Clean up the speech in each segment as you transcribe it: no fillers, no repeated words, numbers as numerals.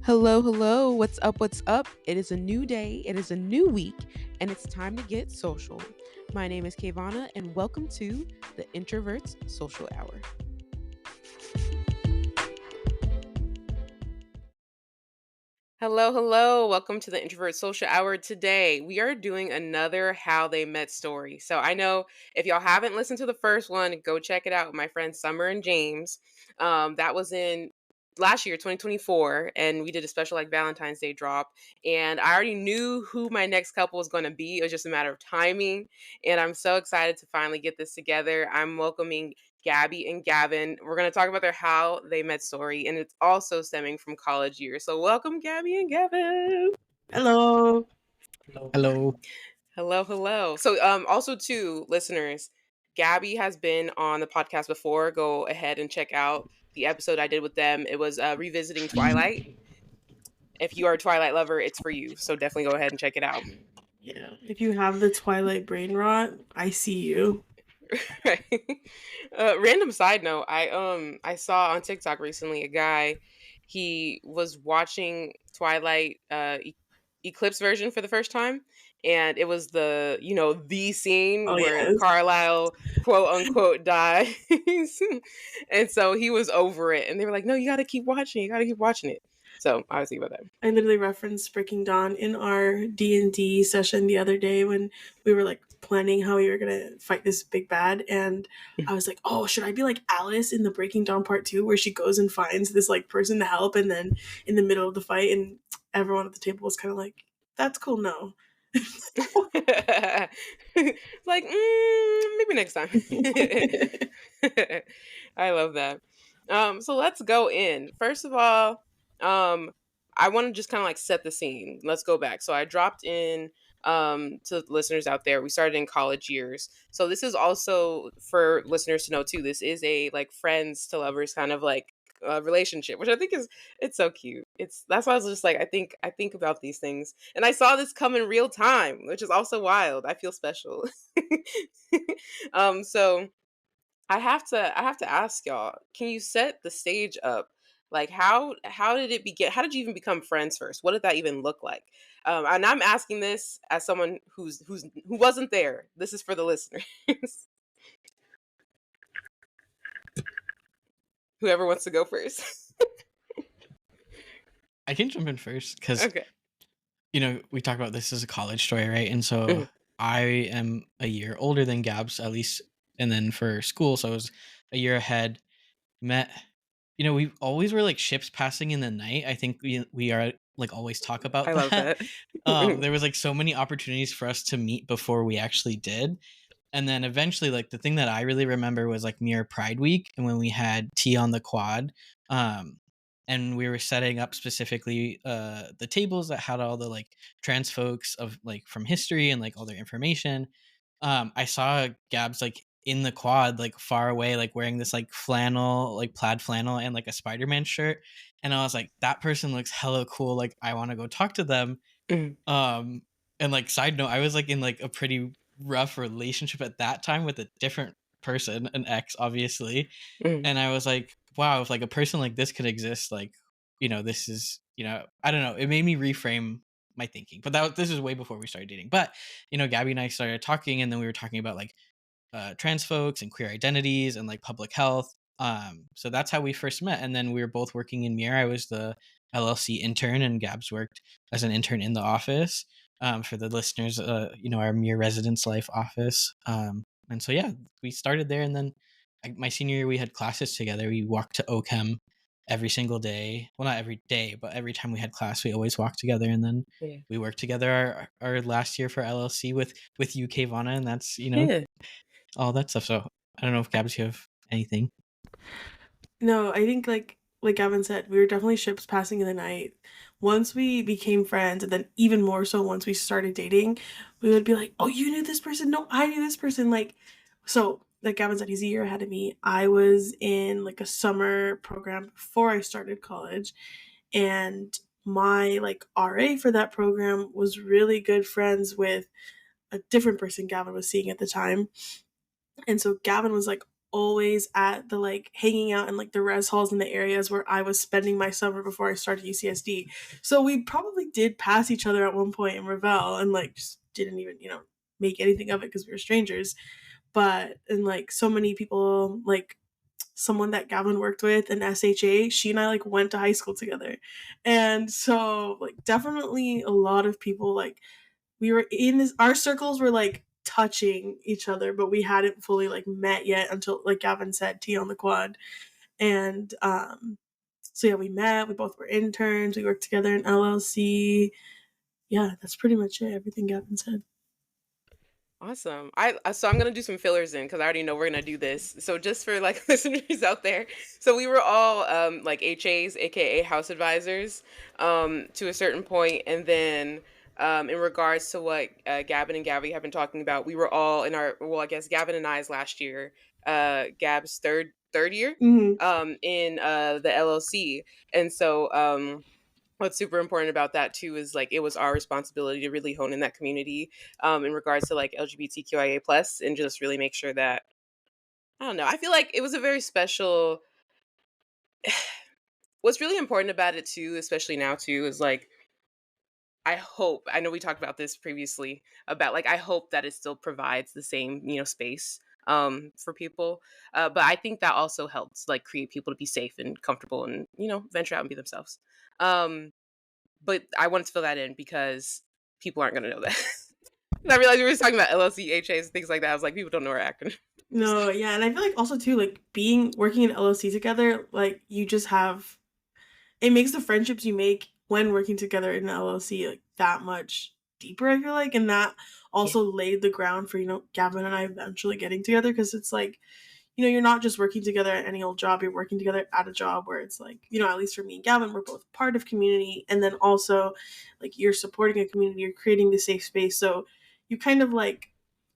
Hello, hello. What's up? What's up? It is a new day, it is a new week, and it's time to get social. My name is KaVonna, and welcome to the Introverts Social Hour. Hello, hello. Welcome to the Introvert Social Hour. Today, we are doing another How They Met story. So, I know if y'all haven't listened to the first one, go check it out with my friends Summer and James. That was in last year, 2024, and we did a special like Valentine's Day drop. And I already knew who my next couple was going to be. It was just a matter of timing. And I'm so excited to finally get this together. I'm welcoming Gabby and Gavin. We're going to talk about their how they met story, and it's also stemming from college years. So, welcome, Gabby and Gavin. Hello. Hello. Hello, hello. So, also too, listeners, Gabby has been on the podcast before. Go ahead and check out the episode I did with them. It was revisiting Twilight. If you are a Twilight lover, it's for you. So definitely go ahead and check it out. Yeah. If you have the Twilight brain rot, I see you. Right. Random side note, I saw on TikTok recently a guy, he was watching Twilight Eclipse version for the first time, and it was the scene Oh where yes. Carlisle quote unquote dies. And so he was over it, and they were like, no, you gotta keep watching, it. So I was thinking about that. I literally referenced Breaking Dawn in our D&D session the other day when we were like planning how we were gonna fight this big bad, and I was like, oh, should I be like Alice in the Breaking Dawn part 2 where she goes and finds this like person to help, and then in the middle of the fight and everyone at the table was kind of like, that's cool, no. Like, maybe next time. I love that. So let's go in. First of all, I want to just kind of like set the scene. Let's go back. So I dropped in to listeners out there. We started in college years. So this is also for listeners to know too. This is a like friends to lovers kind of like relationship, which I think is it's so cute. That's why I was just like I think about these things, and I saw this come in real time, which is also wild. I feel special. So I have to ask y'all, can you set the stage up? Like how did it begin? How did you even become friends first? What did that even look like? And I'm asking this as someone who wasn't there. This is for the listeners. Whoever wants to go first. I can jump in first because, Okay. we talk about this as a college story, right? And so I am a year older than Gabs, at least. And then for school, so I was a year ahead. Met, we always were like ships passing in the night. I think we are like always talk about I love that. that. There was like so many opportunities for us to meet before we actually did. And then eventually, like the thing that I really remember was like near Pride Week, and when we had tea on the quad, um, and we were setting up specifically the tables that had all the like trans folks of like from history and like all their information. I saw Gabs like in the quad, like far away, like wearing this like flannel, like plaid flannel and like a Spider-Man shirt. And I was like, that person looks hella cool. Like I want to go talk to them. Mhm. Um, and like side note, I was like in like a pretty rough relationship at that time with a different person, an ex, obviously. Mhm. And I was like, wow, if like a person like this could exist, like, this is, I don't know. It made me reframe my thinking. But this is way before we started dating. But, Gabby and I started talking, and then we were talking about like trans folks and queer identities and like public health. So that's how we first met. And then we were both working in Mirror. I was the LLC intern, and Gabs worked as an intern in the office. For the listeners, our Mirror Residence Life office. And so, yeah, we started there. And then my senior year, we had classes together. We walked to OChem every single day. Well, not every day, but every time we had class, we always walked together. And then Yeah. we worked together our last year for LLC with you, KaVonna, and that's, Yeah. all that stuff. So I don't know if Gabs, you have anything. No, I think like Gavin said, we were definitely ships passing in the night. Once we became friends, and then even more so once we started dating, we would be like, "Oh, you knew this person? No, I knew this person." Like Gavin said, he's a year ahead of me. I was in like a summer program before I started college, and my like RA for that program was really good friends with a different person Gavin was seeing at the time. And so Gavin was like always at the like hanging out in like the res halls in the areas where I was spending my summer before I started UCSD. So we probably did pass each other at one point in Ravel and like just didn't even, make anything of it because we were strangers. But and like so many people like someone that Gavin worked with in SHA, she and I like went to high school together. And so like definitely a lot of people like we were in this our circles were like touching each other, but we hadn't fully like met yet until like Gavin said, tea on the quad. And so yeah, we met, we both were interns, we worked together in LLC. Yeah, that's pretty much it. Everything Gavin said. Awesome. So I'm gonna do some fillers in because I already know we're gonna do this. So just for like listeners out there, so we were all like HAs, aka house advisors, to a certain point, and then in regards to what Gavin and Gabby have been talking about, we were all in our well, I guess Gavin and I's last year, Gab's third year, Hmm. in the LLC, and so what's super important about that too is like it was our responsibility to really hone in that community in regards to like LGBTQIA plus and just really make sure that I don't know. I feel like it was a very special. What's really important about it too, especially now too, is like I know we talked about this previously about like I hope that it still provides the same space for people, but I think that also helps like create people to be safe and comfortable and venture out and be themselves. Um, But I wanted to fill that in because people aren't gonna know that. And I realized we were just talking about LLC, HAs, things like that. I was like, people don't know our acronyms. No, yeah, and I feel like also too, like being working in LLC together, like you just have it makes the friendships you make when working together in an LLC like that much deeper, I feel like. And that Yeah. also laid the ground for, Gavin and I eventually getting together because it's like, you're not just working together at any old job, you're working together at a job where it's like, at least for me and Gavin, we're both part of community. And then also like you're supporting a community, you're creating the safe space. So you kind of like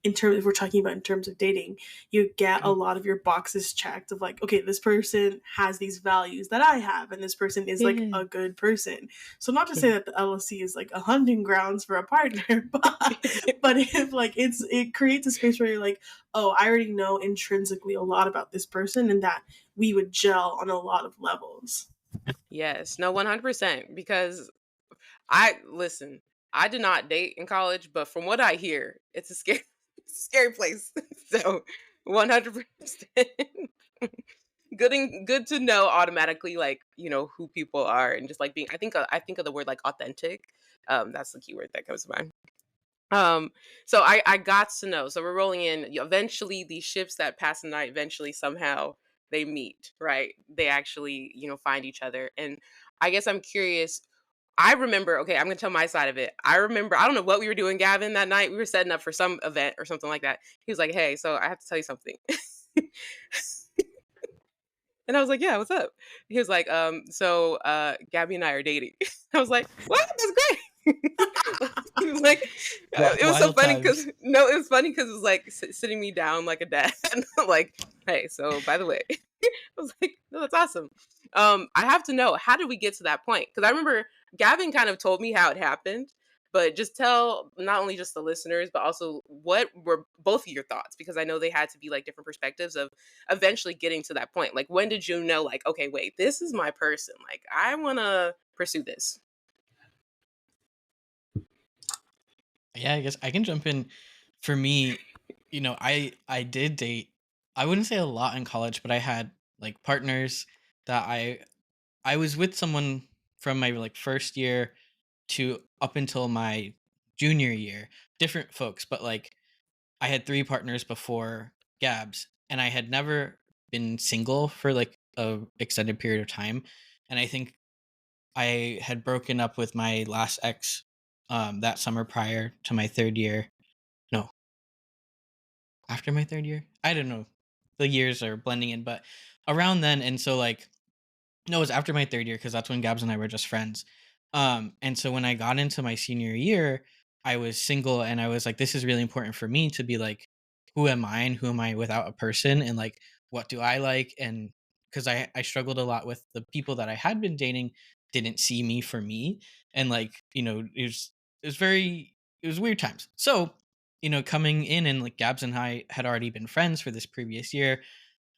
in terms if we're talking about in terms of dating, you get a Mhm. lot of your boxes checked of like, okay, this person has these values that I have, and this person is like Yeah. a good person. So not to say that the LLC is like a hunting grounds for a partner, but if like it creates a space where you're like, oh, I already know intrinsically a lot about this person and that we would gel on a lot of levels. Yes. No, 100%. Because I listen, I did not date in college, but from what I hear, it's a scary, it's a scary place. So 100%. Good to know automatically, like, who people are and just like being, I think of the word like authentic. That's the keyword that comes to mind. Um, so I got to know. So we're rolling in. Eventually, these ships that pass the night, eventually somehow they meet. Right? They actually find each other. And I guess I'm curious. I remember. Okay, I'm gonna tell my side of it. I remember. I don't know what we were doing, Gavin, that night. We were setting up for some event or something like that. He was like, "Hey, so I have to tell you something." And I was like, "Yeah, what's up?" He was like, so Gabby and I are dating." I was like, "What? That's great." He was like, it was so Wild funny times. because no, it was funny because it was like sitting me down like a dad, like, "Hey, so by the way," I was like, "No, that's awesome." I have to know, how did we get to that point? Because I remember Gavin kind of told me how it happened, but just tell not only just the listeners, but also what were both of your thoughts, because I know they had to be like different perspectives of eventually getting to that point. Like, when did you know, like, okay, wait, this is my person. Like, I want to pursue this. Yeah, I guess I can jump in. For me, I did date. I wouldn't say a lot in college, but I had like partners that I was with someone from my like first year to up until my junior year. Different folks, but like I had 3 partners before Gabs, and I had never been single for like a extended period of time. And I think I had broken up with my last ex that summer prior to my 3rd year. No, after my 3rd year? I don't know. The years are blending in, but around then. And so like no, it was after my 3rd year because that's when Gabs and I were just friends. And so when I got into my senior year, I was single and I was like, this is really important for me to be like, who am I and who am I without a person? And like, what do I like? And because I struggled a lot with the people that I had been dating didn't see me for me. And like, it was very, it was weird times. So, coming in and like Gabs and I had already been friends for this previous year,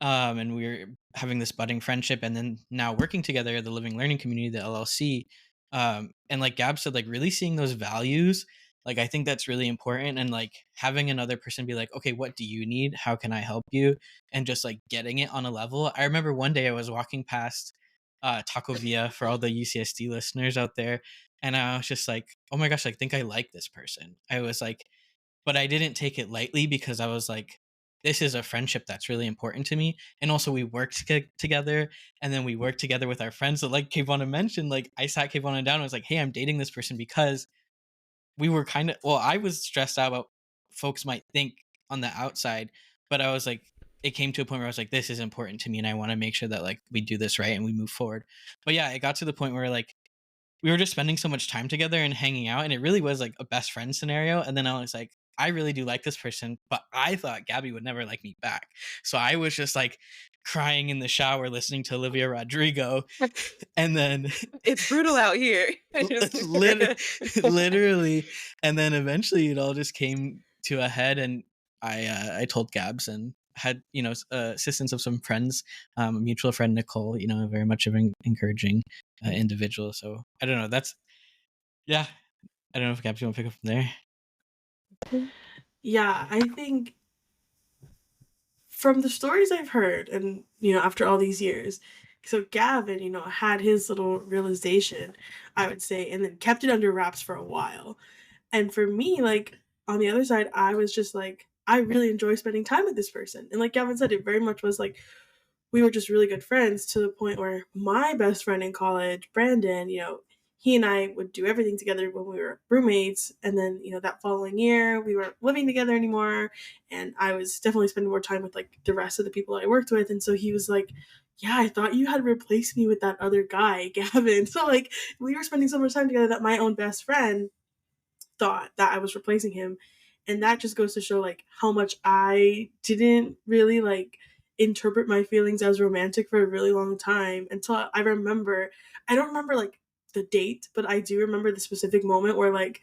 And we were having this budding friendship, and then now working together at the Living Learning Community, the LLC. And like Gab said, like really seeing those values, like I think that's really important. And like having another person be like, okay, what do you need? How can I help you? And just like getting it on a level. I remember one day I was walking past Taco Villa, for all the UCSD listeners out there, and I was just like, oh my gosh, I think I like this person. I was like, but I didn't take it lightly because I was like, this is a friendship that's really important to me. And also, we worked together, and then we worked together with our friends. So, like KaVonna mentioned, like I sat KaVonna down and was like, hey, I'm dating this person because we were kind of, well, I was stressed out about folks might think on the outside, but I was like, it came to a point where I was like, this is important to me, and I want to make sure that like we do this right and we move forward. But yeah, it got to the point where like we were just spending so much time together and hanging out, and it really was like a best friend scenario. And then I was like, I really do like this person, but I thought Gabby would never like me back. So I was just like crying in the shower listening to Olivia Rodrigo. And then It's brutal out here. I just lit- literally, and then eventually it all just came to a head, and I told Gabs and had assistance of some friends, a mutual friend Nicole, very much of an encouraging individual. So I don't know, that's, yeah, I don't know if Gabs, you want to pick up from there. Yeah, I think from the stories I've heard, and after all these years, so Gavin, had his little realization, I would say, and then kept it under wraps for a while. And for me, like on the other side, I was just like, I really enjoy spending time with this person. And like Gavin said, it very much was like we were just really good friends to the point where my best friend in college, Brandon, he and I would do everything together when we were roommates. And then, that following year, we weren't living together anymore. And I was definitely spending more time with like the rest of the people I worked with. And so he was like, yeah, I thought you had replaced me with that other guy, Gavin. So like we were spending so much time together that my own best friend thought that I was replacing him. And that just goes to show like how much I didn't really like interpret my feelings as romantic for a really long time until I remember, I don't remember like the date, but I do remember the specific moment where like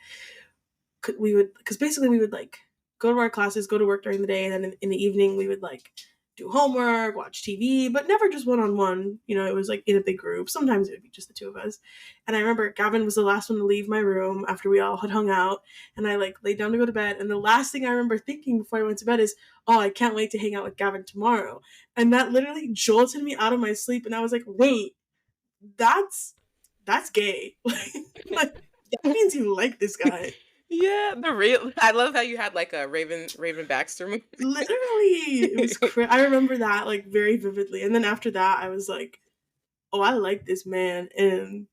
we would, because basically we would like go to our classes, go to work during the day, and then in the evening we would like do homework, watch TV, but never just one on one. It was like in a big group. Sometimes it would be just the two of us. And I remember Gavin was the last one to leave my room after we all had hung out, and I like laid down to go to bed. And the last thing I remember thinking before I went to bed is, "Oh, I can't wait to hang out with Gavin tomorrow." And that literally jolted me out of my sleep. And I was like, "Wait, that's that's gay." Like that means you like this guy. Yeah, the real. I love how you had like a Raven Baxter movie. Literally, it was I remember that like very vividly. And then after that, I was like, "Oh, I like this man, and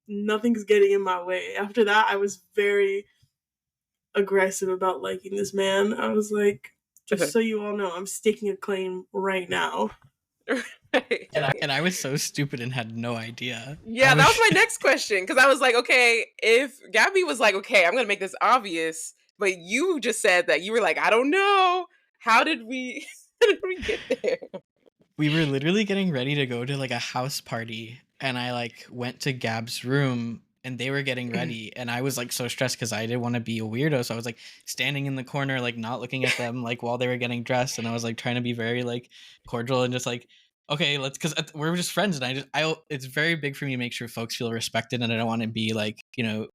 nothing's getting in my way." After that, I was very aggressive about liking this man. I was like, "Just so you all know, I'm staking a claim right now." Right. And I was so stupid and had no idea. I Yeah, that was was my next question because I was like, okay, if Gabby was like, okay, I'm gonna make this obvious, but you just said that you were like, I don't know, how did we, how did we get there? we were literally getting ready to go to like a house party, and I like went to Gab's room and they were getting ready, and I was like so stressed because I didn't want to be a weirdo. So I was like standing in the corner, like not looking at them like while they were getting dressed, and I was like trying to be very like cordial and just like, okay, let's, because we're just friends, and it's very big for me to make sure folks feel respected, and I don't want to be like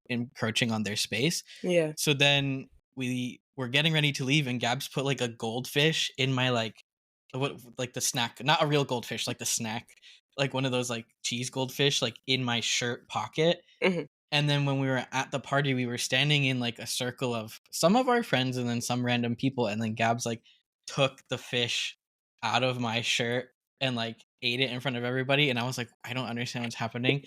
encroaching on their space. Yeah. So then we were getting ready to leave, and Gabs put like a goldfish in my what, like the snack, not a real goldfish, like the snack, like one of those like cheese goldfish, like in my shirt pocket. Mhm. And then when we were at the party, we were standing in like a circle of some of our friends and then some random people, and then Gabs like took the fish out of my shirt and like ate it in front of everybody, and I was like, I don't understand what's happening.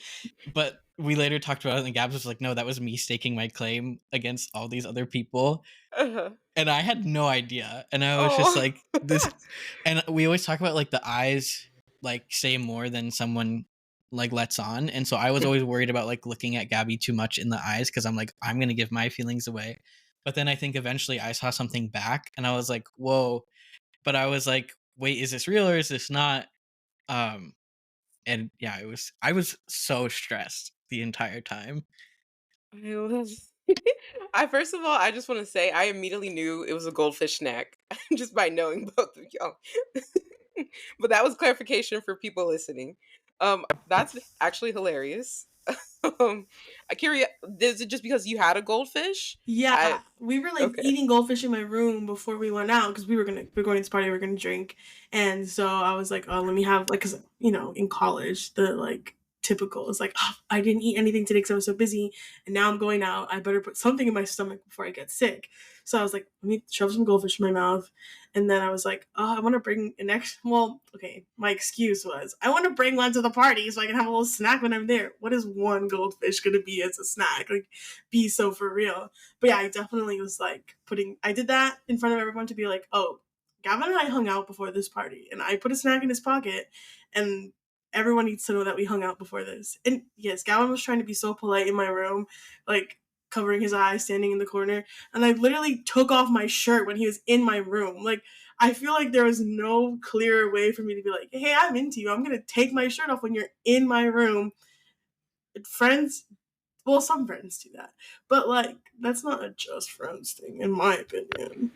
But we later talked about it, and Gabs was like, no, that was me staking my claim against all these other people. Uh-huh. And I had no idea. And I was just Oh. like, this, and we always talk about like the eyes like say more than someone like lets on. And so I was always worried about like looking at Gabby too much in the eyes, because I'm like, I'm gonna give my feelings away. But then I think eventually I saw something back, and I was like, whoa. But I was like, wait, is this real or is this not? Um and yeah, I was so stressed the entire time. I was- I first of all, I just want to say I immediately knew it was a goldfish snack just by knowing both of y'all. But that was clarification for people listening. That's actually hilarious. I curious. Is it just because you had a goldfish? I Yeah, we were like okay. eating goldfish in my room before we went out because we're going to this party, we are gonna drink, and so I was like, oh, let me have like, cause in college the like typical is like, oh, I didn't eat anything today because I was so busy, and now I'm going out. I better put something in my stomach before I get sick. So I was like, let me shove some goldfish in my mouth, and then I was like, oh, I want to bring an extra. Well, okay, my excuse was I want to bring one to the party so I can have a little snack when I'm there. What is one goldfish gonna be as a snack? Like, be so for real. But yeah, I definitely was like I did that in front of everyone to be like, oh, Gavin and I hung out before this party, and I put a snack in his pocket, and everyone needs to know that we hung out before this. And yes, Gavin was trying to be so polite in my room, like covering his eyes, standing in the corner, and I literally took off my shirt when he was in my room. Like, I feel like there was no clearer way for me to be like, hey, I'm into you. I'm gonna take my shirt off when you're in my room. Friends, well, some friends do that, but like that's not a just friends thing, in my opinion.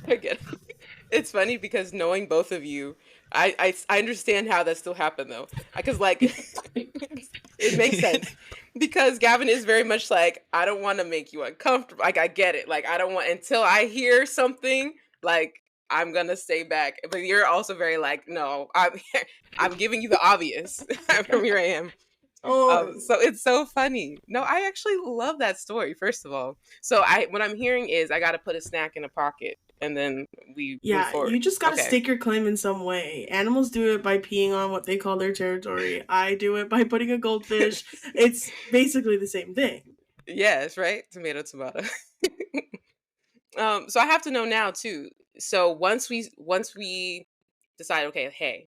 I get it. It's funny because knowing both of you, I understand how that still happened though, because like it makes sense because Gavin is very much like I don't want to make you uncomfortable. Like I get it. Like I don't want until I hear something like I'm gonna stay back. But you're also very like no, I'm I'm giving you the obvious. From here I am. Oh, So it's so funny. No, I actually love that story. First of all, so I what I'm hearing is I got to put a snack in a pocket, and then we move yeah, forward. you just gotta Okay. stake your claim in some way. Animals do it by peeing on what they call their territory. I do it by putting a goldfish. It's basically the same thing. Yes, right. Tomato, tomato. So I have to know now too. So once we decide, okay, hey,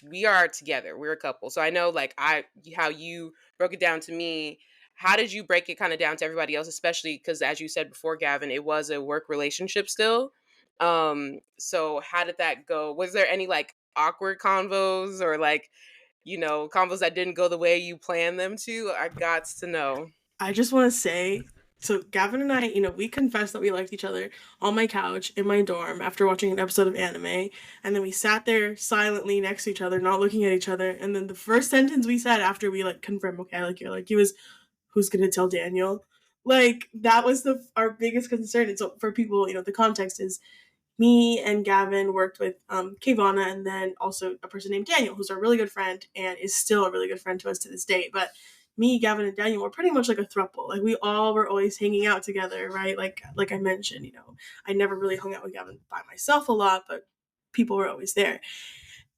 we are together. We're a couple. So I know like I how you broke it down to me. How did you break it kind of down to everybody else, especially because as you said before, Gavin, it was a work relationship still. So how did that go? Was there any like awkward convos or like, convos that didn't go the way you planned them to? I got to know. I just want to say, so Gavin and I, we confessed that we liked each other on my couch in my dorm after watching an episode of anime, and then we sat there silently next to each other, not looking at each other, and then the first sentence we said after we like confirmed, okay, I like you, like, he was, who's gonna tell Daniel? Like, that was our biggest concern. And so for people, the context is me and Gavin worked with KaVonna, and then also a person named Daniel, who's a really good friend and is still a really good friend to us to this day. But me, Gavin, and Daniel were pretty much like a throuple. Like, we all were always hanging out together, right? Like I mentioned, I never really hung out with Gavin by myself a lot, but people were always there.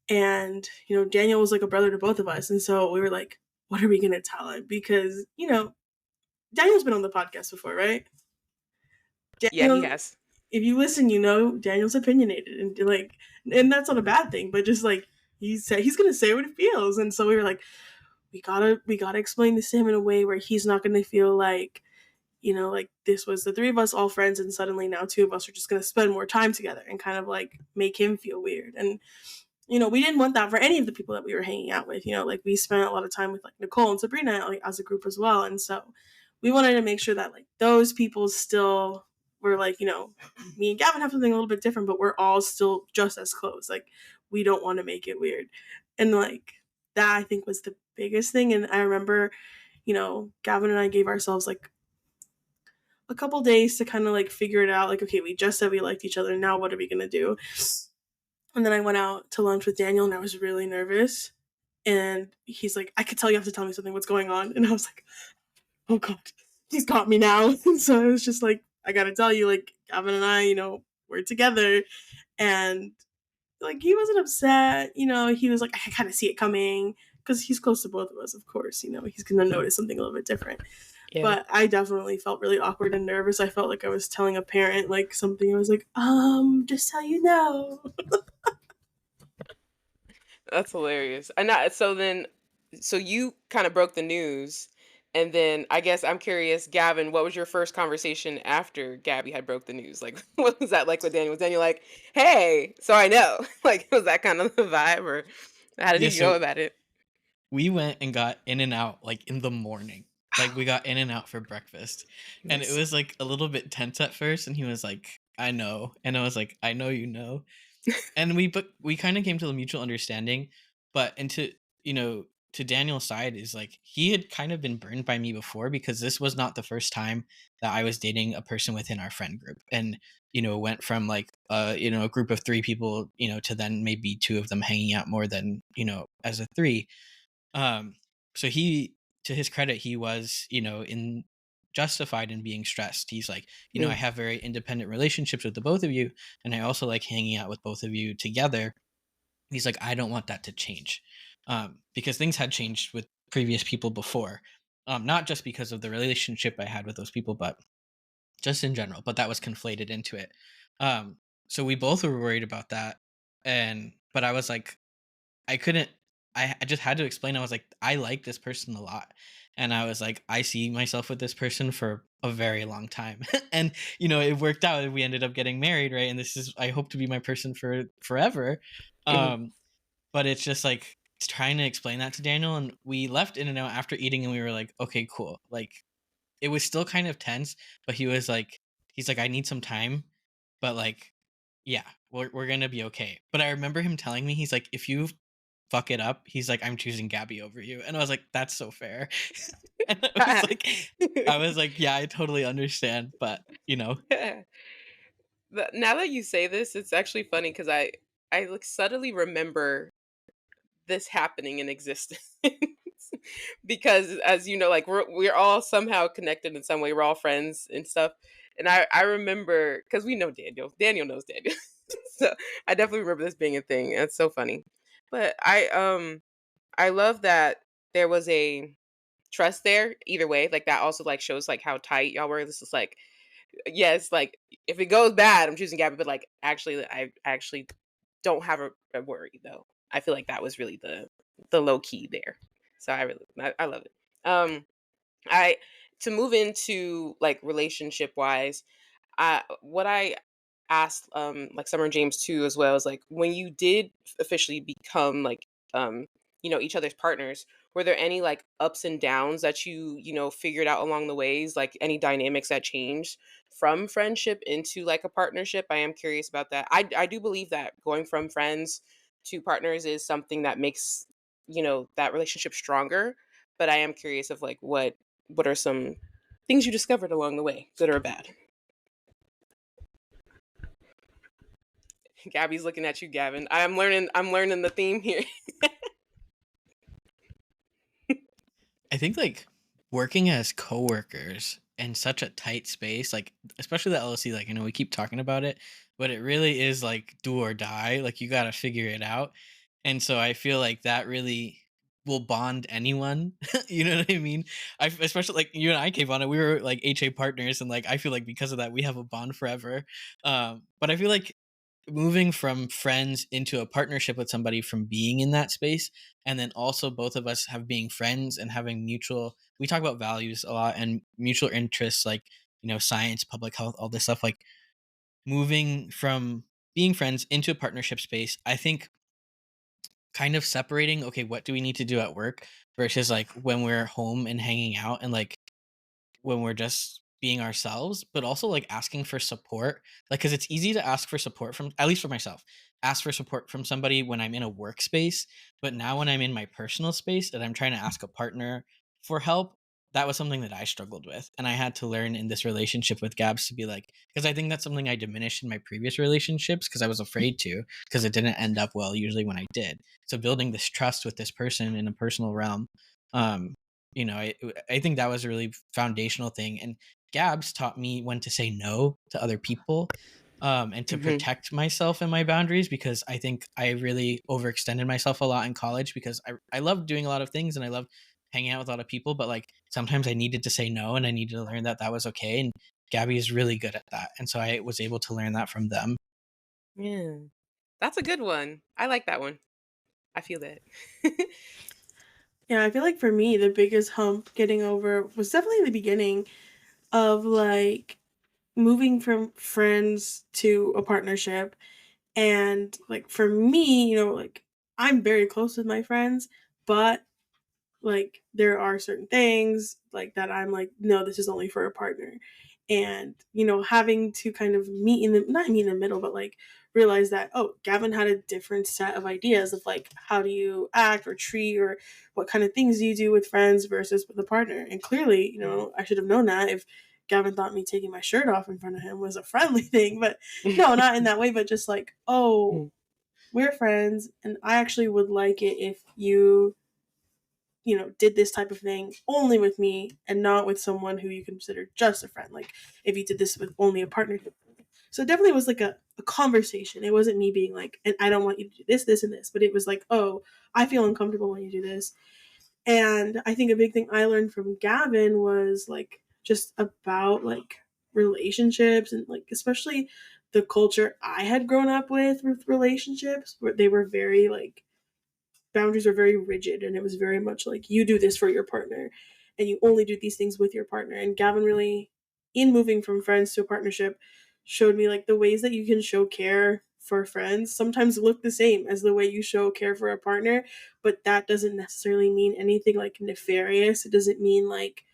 And Daniel was like a brother to both of us, and so we were like, what are we gonna tell him? Because Daniel's been on the podcast before, right? Yeah, he Daniel, has. if you listen, Daniel's opinionated, and like, and that's not a bad thing, but just like he said, he's gonna say what he feels, and so we were like, we gotta explain this to him in a way where he's not gonna feel like, like this was the three of us all friends, and suddenly now two of us are just gonna spend more time together and kind of like make him feel weird. And we didn't want that for any of the people that we were hanging out with. Like we spent a lot of time with like Nicole and Sabrina, like as a group as well. And so we wanted to make sure that like those people still were like, me and Gavin have something a little bit different, but we're all still just as close. Like we don't want to make it weird. And like that I think was the biggest thing. And I remember, Gavin and I gave ourselves like a couple days to kind of like figure it out. Like, okay, we just said we liked each other. Now what are we gonna do? And then I went out to lunch with Daniel, and I was really nervous. And he's like, I could tell you have to tell me something. What's going on? And I was like, oh God, he's got me now. And so I was just like, I gotta tell you, like, Gavin and I, we're together. And like, he wasn't upset. He was like, I kind of see it coming because he's close to both of us, of course. He's gonna notice something a little bit different. Yeah. But I definitely felt really awkward and nervous. I felt like I was telling a parent like something. I was like, just so you know. That's hilarious. And not so then so you kind of broke the news and then I guess I'm curious, Gavin, what was your first conversation after Gabby had broke the news? Like what was that like with Daniel? Was Daniel like, "Hey, so I know." Like was that kind of the vibe or how did Yeah, he go so about it? we went and got in and out like in the morning. Like we got in and out for breakfast. And it Nice. was like a little bit tense at first and he was like, I know. And I was like, I know you know. And we kind of came to a mutual understanding, but into you know to Daniel's side is like he had kind of been burned by me before because this was not the first time that I was dating a person within our friend group, and went from like a group of three people to then maybe two of them hanging out more than as a three. um so he, to his credit, he was in justified in being stressed. He's like, I Mm, have very independent relationships with the both of you, and I also like hanging out with both of you together. He's like, I don't want that to change, because things had changed with previous people before, not just because of the relationship I had with those people, but just in general. But that was conflated into it. Um, so we both were worried about that, and but I was like, I couldn't. I just had to explain. I was like, I like this person a lot, and I was like, I see myself with this person for a very long time, and it worked out. And we ended up getting married, right? And this is, I hope to be my person for forever. mhm. Um, but it's just like trying to explain that to Daniel, and we left In and Out after eating, and we were like, okay, cool. Like it was still kind of tense, but he's like, I need some time, but like, yeah, we're gonna be okay. But I remember him telling me, he's like, if you fuck it up, he's like, I'm choosing Gabby over you, and I was like, that's so fair. And I was like, yeah, I totally understand, but Now that you say this, it's actually funny because I like suddenly remember this happening in existence. Because as you know, like we're all somehow connected in some way. We're all friends and stuff. And I remember because we know Daniel. Daniel knows Daniel. So I definitely remember this being a thing. It's so funny. But I love that there was a trust there either way. Like that also like shows like how tight y'all were. This is like, yes, like if it goes bad, I'm choosing Gabby, but like actually I actually don't have a worry though. I feel like that was really the low key there. So I love it. I to move into like relationship wise, what I asked like Summer and James too as well is like when you did officially become like um each other's partners, were there any like ups and downs that you figured out along the ways, like any dynamics that changed from friendship into like a partnership? I am curious about that. I do believe that going from friends to partners is something that makes that relationship stronger, but I am curious of like what are some things you discovered along the way, good or bad? Gabby's looking at you, Gavin. I'm learning the theme here. I think like working as coworkers in such a tight space, like especially the LLC, like we keep talking about it, but it really is like do or die. Like you got to figure it out, and so I feel like that really will bond anyone. You know what I mean? Especially like you and I, KaVonna, we were like HA partners, and like I feel like because of that we have a bond forever. But I feel like moving from friends into a partnership with somebody from being in that space, and then also both of us have being friends and having mutual, we talk about values a lot and mutual interests, like science, public health, all this stuff. Like moving from being friends into a partnership space, I think kind of separating, okay, what do we need to do at work versus like when we're home and hanging out, and like when we're just being ourselves, but also like asking for support. Like, cause it's easy to ask for support from, at least for myself, ask for support from somebody when I'm in a workspace. But now when I'm in my personal space and I'm trying to ask a partner for help, that was something that I struggled with. And I had to learn in this relationship with Gabs to be like, because I think that's something I diminished in my previous relationships because I was afraid to, because it didn't end up well usually when I did. So building this trust with this person in a personal realm, um, I think that was a really foundational thing. And Gabs taught me when to say no to other people, and to Hmm. protect myself and my boundaries, because I think I really overextended myself a lot in college because I loved doing a lot of things and I loved hanging out with a lot of people, but like sometimes I needed to say no and I needed to learn that that was okay. And Gabby is really good at that. And so I was able to learn that from them. Yeah, that's a good one. I like that one. I feel that. Yeah, I feel like for me, the biggest hump getting over was definitely the beginning of like moving from friends to a partnership. And like for me, like I'm very close with my friends, but like there are certain things like that I'm like, no, this is only for a partner. And having to kind of meet in the not meet in the middle, but like realized that, oh, Gavin had a different set of ideas of like how do you act or treat, or what kind of things do you do with friends versus with a partner. And clearly, I should have known that if Gavin thought me taking my shirt off in front of him was a friendly thing. But no, not in that way, but just like, oh, we're friends, and I actually would like it if you, did this type of thing only with me and not with someone who you consider just a friend. Like if you did this with only a partnership. So it definitely was like a conversation. It wasn't me being like, and I don't want you to do this, this, and this, but it was like, oh, I feel uncomfortable when you do this. And I think a big thing I learned from Gavin was like just about like relationships, and like especially the culture I had grown up with relationships, where they were very like, boundaries were very rigid, and it was very much like you do this for your partner and you only do these things with your partner. And Gavin really, in moving from friends to a partnership, showed me like the ways that you can show care for friends sometimes look the same as the way you show care for a partner, but that doesn't necessarily mean anything like nefarious. It doesn't mean like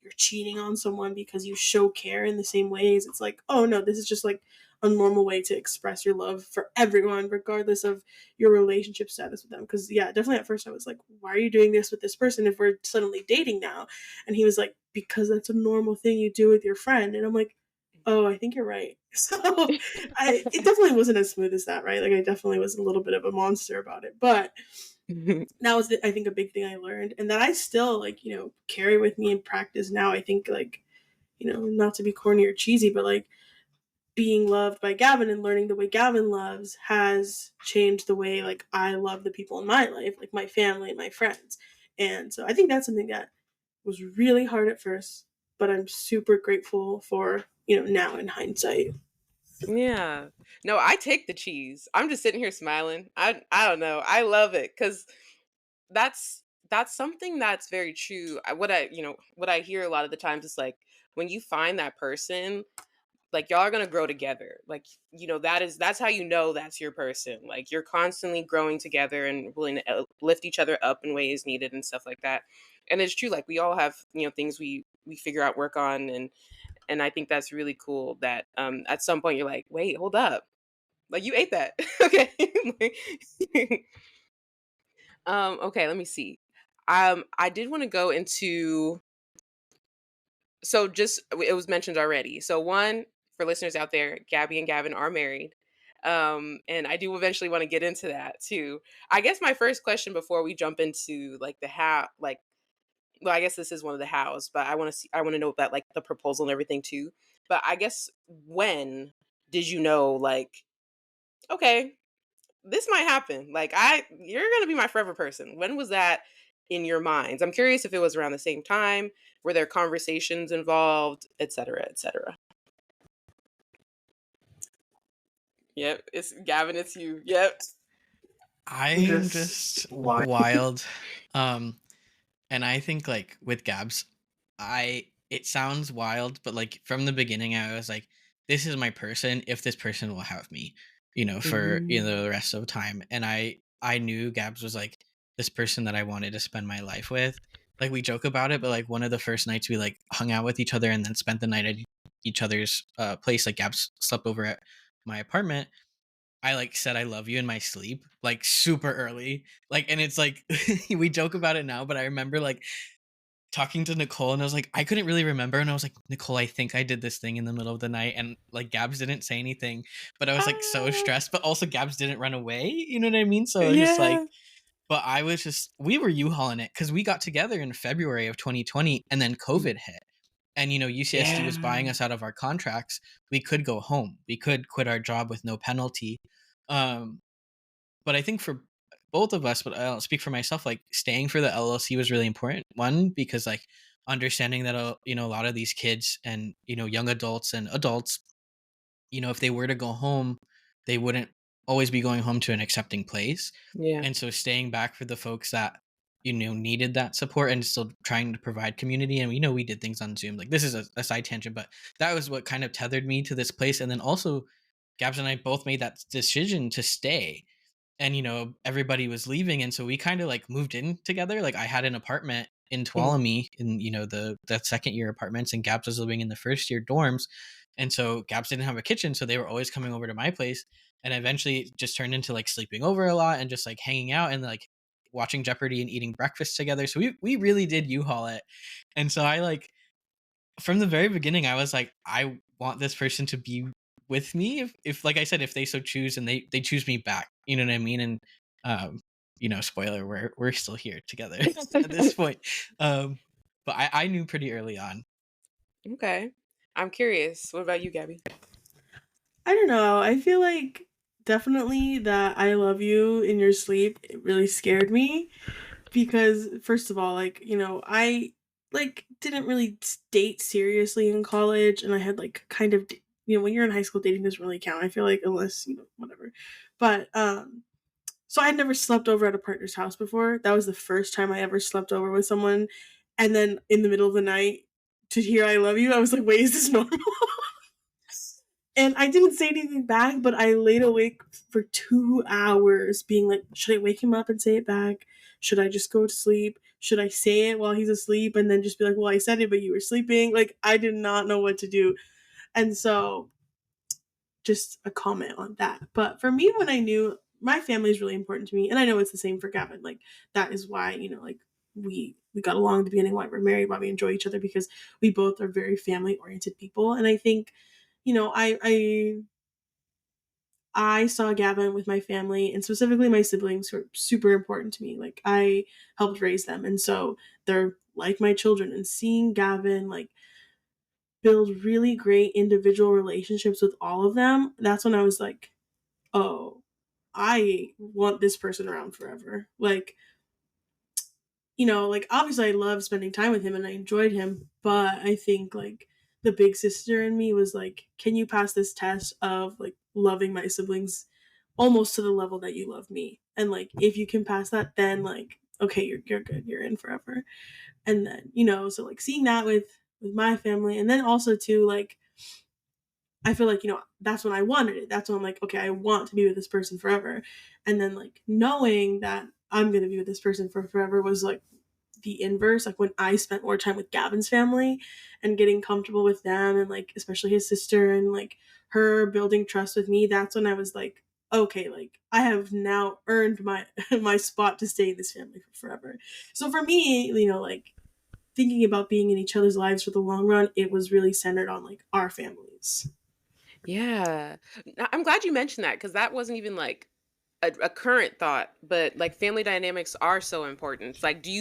you're cheating on someone because you show care in the same ways. It's like, oh no, this is just like a normal way to express your love for everyone, regardless of your relationship status with them. Because yeah, definitely at first I was like, why are you doing this with this person if we're suddenly dating now? And he was like, because that's a normal thing you do with your friend. And I'm like, oh, I think you're right. So it definitely wasn't as smooth as that, right? Like I definitely was a little bit of a monster about it, but that was I think a big thing I learned, and that I still like carry with me in practice now. I think like not to be corny or cheesy, but like being loved by Gavin and learning the way Gavin loves has changed the way like I love the people in my life, like my family and my friends. And so I think that's something that was really hard at first, but I'm super grateful for, now in hindsight. Yeah. No, I take the cheese. I'm just sitting here smiling. I don't know. I love it cuz that's that's something that's very true. What I hear a lot of the times is like when you find that person, like y'all are going to grow together. Like, that's how you know that's your person. Like you're constantly growing together and willing to lift each other up in ways needed and stuff like that. And it's true, like we all have, things we figure out, work on, and I think that's really cool that at some point you're like, wait, hold up. Like you ate that. Okay. Okay, let me see. I did want to go into, so just it was mentioned already. So one, for listeners out there, Gabby and Gavin are married. And I do eventually want to get into that too. I guess my first question before we jump into like the how, like, well, I guess this is one of the hows, but I want to know about like the proposal and everything too. But I guess when did you know like, okay, this might happen. Like you're gonna be my forever person. When was that in your minds? I'm curious if it was around the same time. Were there conversations involved, et cetera, et cetera? Yep, it's Gavin. It's you. Yep. I'm just wild. Um, and I think like with Gabs, it sounds wild, but like from the beginning, I was like, this is my person. If this person will have me, for Mm. the rest of the time. And I knew Gabs was like this person that I wanted to spend my life with. Like we joke about it, but like one of the first nights we like hung out with each other and then spent the night at each other's place. Like Gabs slept over at my apartment. I like said I love you in my sleep, like super early. Like, and it's like we joke about it now, but I remember like talking to Nicole and I was like, I couldn't really remember. And I was like, Nicole, I think I did this thing in the middle of the night. And like Gabs didn't say anything, but I was like so Ah, stressed, but also Gabs didn't run away. You know what I mean? So I was just like, yeah. but I was just, we were U-hauling it because we got together in February of 2020 and then COVID hit. And, UCSD was Yeah. buying us out of our contracts. We could go home. We could quit our job with no penalty. Um, but I think for both of us, but I'll speak for myself, like staying for the LLC was really important. One, because like understanding that, a lot of these kids and, young adults and adults, if they were to go home, they wouldn't always be going home to an accepting place. Yeah. And so staying back for the folks that, needed that support and still trying to provide community. And we did things on Zoom. Like this is a side tangent, but that was what kind of tethered me to this place. And then also Gabs and I both made that decision to stay, and everybody was leaving, and so we kind of like moved in together. Like I had an apartment in Mhm. Tuolumne in the second year apartments, and Gabs was living in the first year dorms. And so Gabs didn't have a kitchen, so they were always coming over to my place. and eventually it just turned into like sleeping over a lot and just like hanging out and like watching Jeopardy and eating breakfast together. So we really did U-Haul it. And so I like from the very beginning I was like, I want this person to be with me if like I said, if they so choose and they choose me back. You know what I mean? And um, spoiler, we're still here together at this point. Um, but I knew pretty early on. Okay. I'm curious. What about you, Gabby? I don't know. I feel like definitely that I love you in your sleep, it really scared me because first of all, like, I like didn't really date seriously in college and I had like kind of when you're in high school dating doesn't really count. I feel like unless, whatever. But so I had never slept over at a partner's house before. That was the first time I ever slept over with someone. And then in the middle of the night to hear I love you, I was like, wait, is this normal? And I didn't say anything back, but I laid awake for 2 hours being like, should I wake him up and say it back? Should I just go to sleep? Should I say it while he's asleep and then just be like, well, I said it, but you were sleeping? Like, I did not know what to do. And so, just a comment on that. But for me, when I knew my family is really important to me, and I know it's the same for Gavin, like, that is why, like, we got along at the beginning, why we're married, why we enjoy each other, because we both are very family oriented people. And I think I saw Gavin with my family and specifically my siblings who are super important to me. Like I helped raise them. And so they're like my children. And seeing Gavin like build really great individual relationships with all of them, that's when I was like, oh, I want this person around forever. Like like obviously I love spending time with him and I enjoyed him, but I think like the big sister in me was like, can you pass this test of like loving my siblings almost to the level that you love me? And like if you can pass that, then like okay, you're good, you're in forever. And then, so like seeing that with my family and then also too like I feel like, that's when I wanted it. That's when I'm like, okay, I want to be with this person forever. And then like knowing that I'm gonna be with this person for forever was like the inverse. Like when I spent more time with Gavin's family and getting comfortable with them and like especially his sister and like her building trust with me, that's when I was like, okay, like I have now earned my my spot to stay in this family for forever. So for me, like thinking about being in each other's lives for the long run, it was really centered on like our families. Yeah. I'm glad you mentioned that because that wasn't even like a current thought, but like family dynamics are so important. It's like, do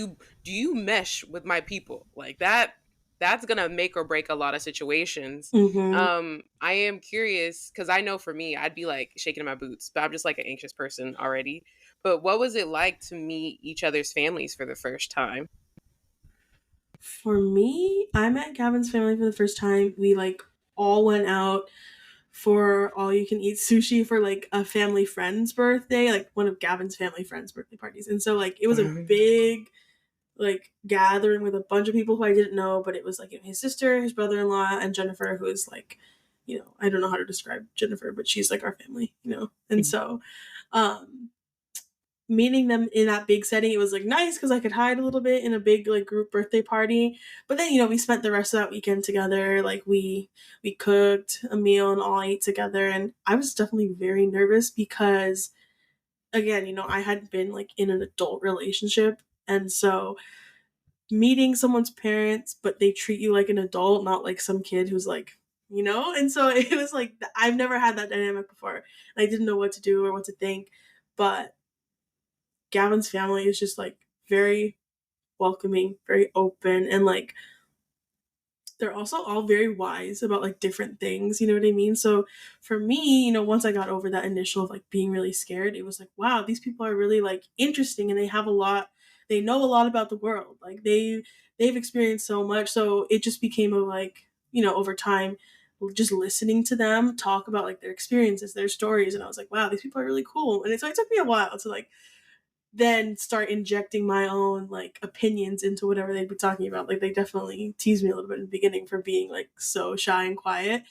you mesh with my people? Like that's gonna make or break a lot of situations. Mm-hmm. I am curious because I know for me, I'd be like shaking in my boots, but I'm just like an anxious person already. But what was it like to meet each other's families for the first time? For me, I met Gavin's family for the first time. We like all went out for all you can eat sushi for like a family friend's birthday, like one of Gavin's family friends' birthday parties. And so like it was a big like gathering with a bunch of people who I didn't know, but it was like his sister, his brother-in-law, and Jennifer, who is like, I don't know how to describe Jennifer, but she's like our family. And so meeting them in that big setting, it was like nice because I could hide a little bit in a big like group birthday party. But then we spent the rest of that weekend together. Like we cooked a meal and all ate together, and I was definitely very nervous because again, I hadn't been like in an adult relationship, and so meeting someone's parents, but they treat you like an adult, not like some kid who's like. And so it was like I've never had that dynamic before. I didn't know what to do or what to think, but Gavin's family is just like very welcoming, very open, and like they're also all very wise about like different things, you know what I mean? So for me, once I got over that initial of like being really scared, it was like, wow, these people are really like interesting and they know a lot about the world. Like they've experienced so much. So it just became a like, over time just listening to them talk about like their experiences, their stories, and I was like, wow, these people are really cool. And so it took me a while to like then start injecting my own like opinions into whatever they'd be talking about. Like they definitely teased me a little bit in the beginning for being like so shy and quiet.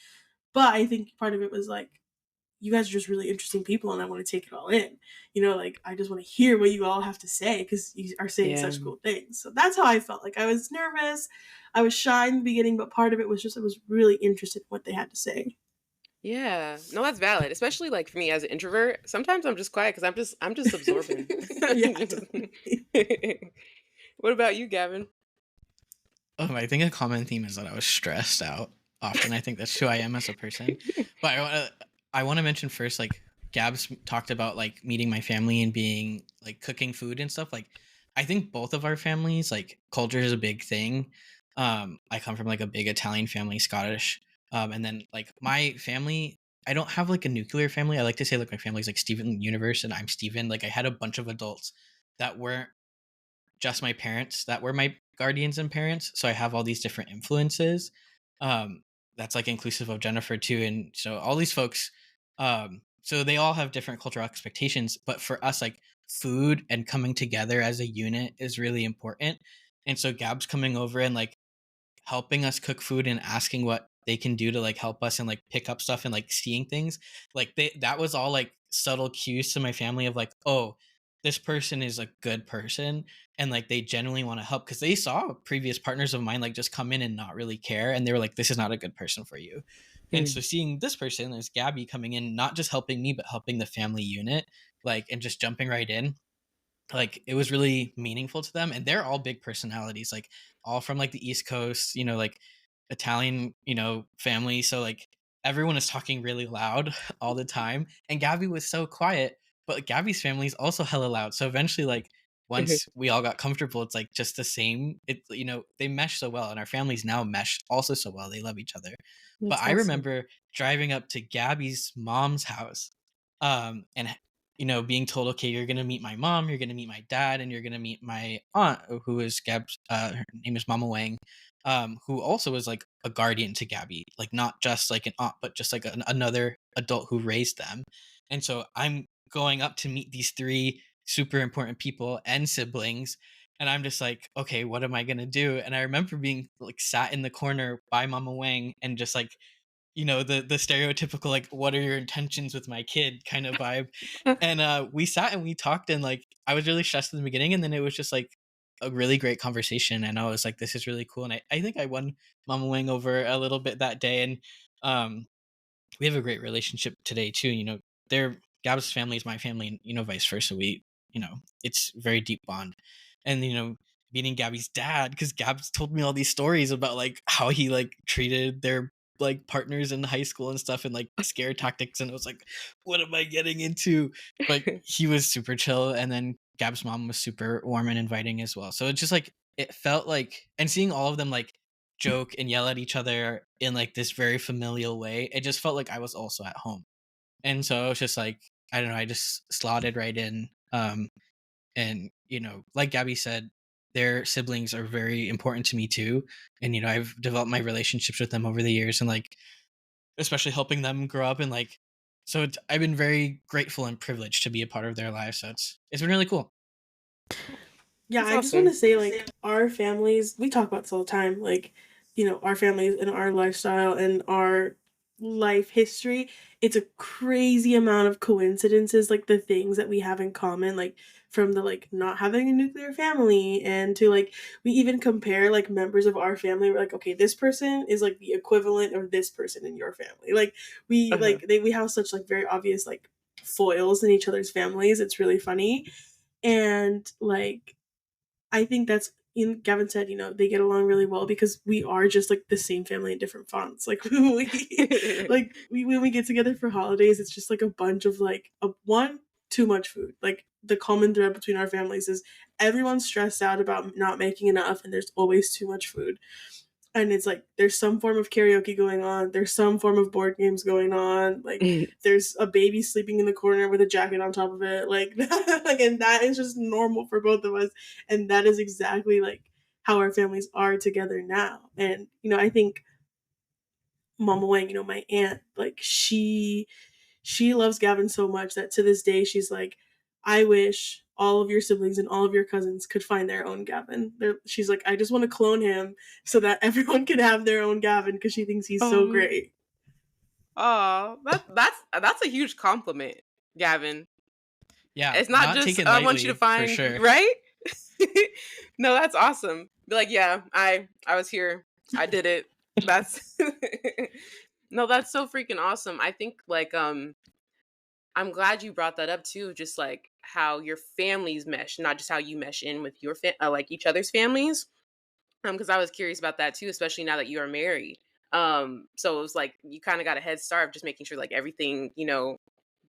But I think part of it was like, you guys are just really interesting people and I want to take it all in. Like I just want to hear what you all have to say because you are saying Yeah. such cool things. So that's how I felt. Like I was nervous, I was shy in the beginning, but part of it was just I was really interested in what they had to say. Yeah. No, that's valid. Especially like for me as an introvert. Sometimes I'm just quiet because I'm just absorbing. Yeah, Just- definitely. what about you, Gavin? I think a common theme is that I was stressed out often. I think that's who I am as a person. But I want to mention first, like Gabs talked about like meeting my family and being like cooking food and stuff. Like I think both of our families, like culture is a big thing. I come from like a big Italian family, Scottish. And then like my family, I don't have like a nuclear family. I like to say like my family's like Steven Universe and I'm Steven. Like I had a bunch of adults that weren't just my parents that were my guardians and parents. So I have all these different influences. Um, that's like inclusive of Jennifer too. And so all these folks, so they all have different cultural expectations. But for us, like food and coming together as a unit is really important. And so Gab's coming over and like helping us cook food and asking what they can do to like help us and like pick up stuff and like seeing things like that was all like subtle cues to my family of like, oh, this person is a good person and like they genuinely want to help because they saw previous partners of mine like just come in and not really care and they were like, this is not a good person for you. And so seeing this person as Gabby coming in, not just helping me but helping the family unit, like, and just jumping right in, like it was really meaningful to them, and they're all big personalities, like all from like the East Coast, like Italian, family. So like everyone is talking really loud all the time, and Gabby was so quiet, but Gabby's family is also hella loud. So eventually, like once we all got comfortable, it's like just the same. They mesh so well, and our families now mesh also so well. They love each other. But That's I awesome. remember driving up to Gabby's mom's house, and being told, okay, you're gonna meet my mom, you're gonna meet my dad, and you're gonna meet my aunt, who is Gab's. Her name is Mama Wang, who also was like a guardian to Gabby, like not just like an aunt, but just like another adult who raised them. And so I'm going up to meet these three super important people and siblings. And I'm just like, okay, what am I gonna do? And I remember being like sat in the corner by Mama Wang and just like, the stereotypical like, what are your intentions with my kid kind of vibe. And we sat and we talked, and like I was really stressed in the beginning, and then it was just like a really great conversation, and I was like, this is really cool. And I think I won Mama Wang over a little bit that day. And um we have a great relationship today too. Their Gab's family is my family, and vice versa. It's very deep bond. And meeting Gabby's dad, because Gab's told me all these stories about like how he like treated their like partners in high school and stuff and like scare tactics, and it was like, what am I getting into? But he was super chill, and then Gab's mom was super warm and inviting as well. So it's just like it felt like, and seeing all of them like joke and yell at each other in like this very familial way, it just felt like I was also at home. And so it was just like, I don't know, I just slotted right in. And like Gabby said, their siblings are very important to me too. And I've developed my relationships with them over the years, and like especially helping them grow up, and like I've been very grateful and privileged to be a part of their lives. So it's been really cool. Yeah, That's I just want to awesome. say, like, our families, we talk about this all the time, like, our families and our lifestyle and our life history. It's a crazy amount of coincidences, like, the things that we have in common, like, from the, like, not having a nuclear family, and to, like, we even compare, like, members of our family. We're like, okay, this person is, like, the equivalent of this person in your family. Like, Uh-huh. we have such, like, very obvious, like, foils in each other's families. It's really funny. And, like, I think that's in Gavin said, they get along really well because we are just like the same family in different fonts. Like when we get together for holidays, it's just like a bunch of like too much food. Like the common thread between our families is everyone's stressed out about not making enough and there's always too much food. And it's like there's some form of karaoke going on, there's some form of board games going on, like there's a baby sleeping in the corner with a jacket on top of it, like like, and that is just normal for both of us. And that is exactly like how our families are together now. And I think Mama Wang, my aunt, like she loves Gavin so much that to this day she's like, I wish all of your siblings and all of your cousins could find their own Gavin. She's like, I just want to clone him so that everyone can have their own Gavin because she thinks he's so um, great. oh, that's a huge compliment, Gavin. Yeah, It's not not just taken I want you to lightly for find sure. right. No, that's awesome. Be like, yeah, I was here. I did it. That's No, that's so freaking awesome. I think like I'm glad you brought that up too, just like how your families mesh, not just how you mesh in with your like each other's families. Because I was curious about that too, especially now that you are married. So it was like you kind of got a head start of just making sure like everything,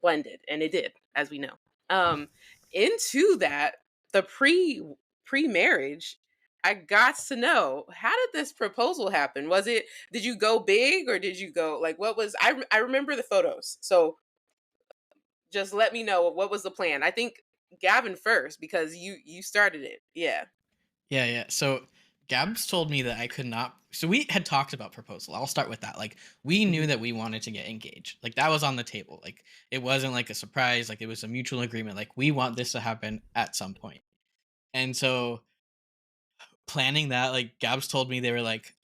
blended, and it did, as we know. Um, into that, the pre marriage, I got to know, how did this proposal happen? Did you go big, or did you go like, what was I remember the photos. So just let me know, what was the plan. I think Gavin first, because you started it. Yeah. Yeah, yeah. So Gabs told me that I could not. So we had talked about proposal. I'll start with that. Like we knew Mhm. that we wanted to get engaged. Like that was on the table. Like it wasn't like a surprise. Like it was a mutual agreement. Like we want this to happen at some point. And so planning that, like Gabs told me, they were like,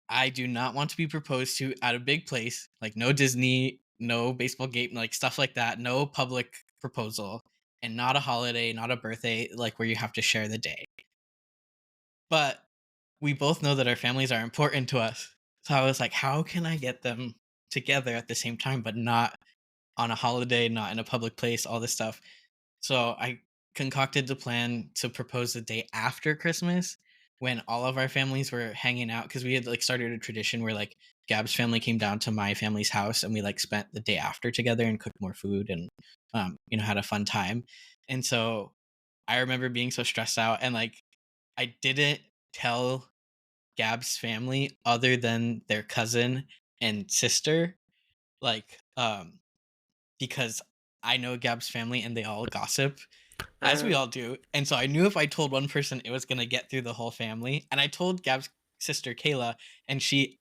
I do not want to be proposed to at a big place. Like no Disney, no baseball game, like stuff like that. No public proposal, and not a holiday, not a birthday, like where you have to share the day. But we both know that our families are important to us. So I was like, how can I get them together at the same time, but not on a holiday, not in a public place, all this stuff. So I concocted the plan to propose the day after Christmas when all of our families were hanging out, because we had like started a tradition where like Gab's family came down to my family's house and we like spent the day after together and cooked more food and had a fun time. And so I remember being so stressed out, and like I didn't tell Gab's family other than their cousin and sister, like, because I know Gab's family and they all gossip, as we Uh, all do. And so I knew if I told one person, it was gonna get through the whole family. And I told Gab's sister Kayla, and she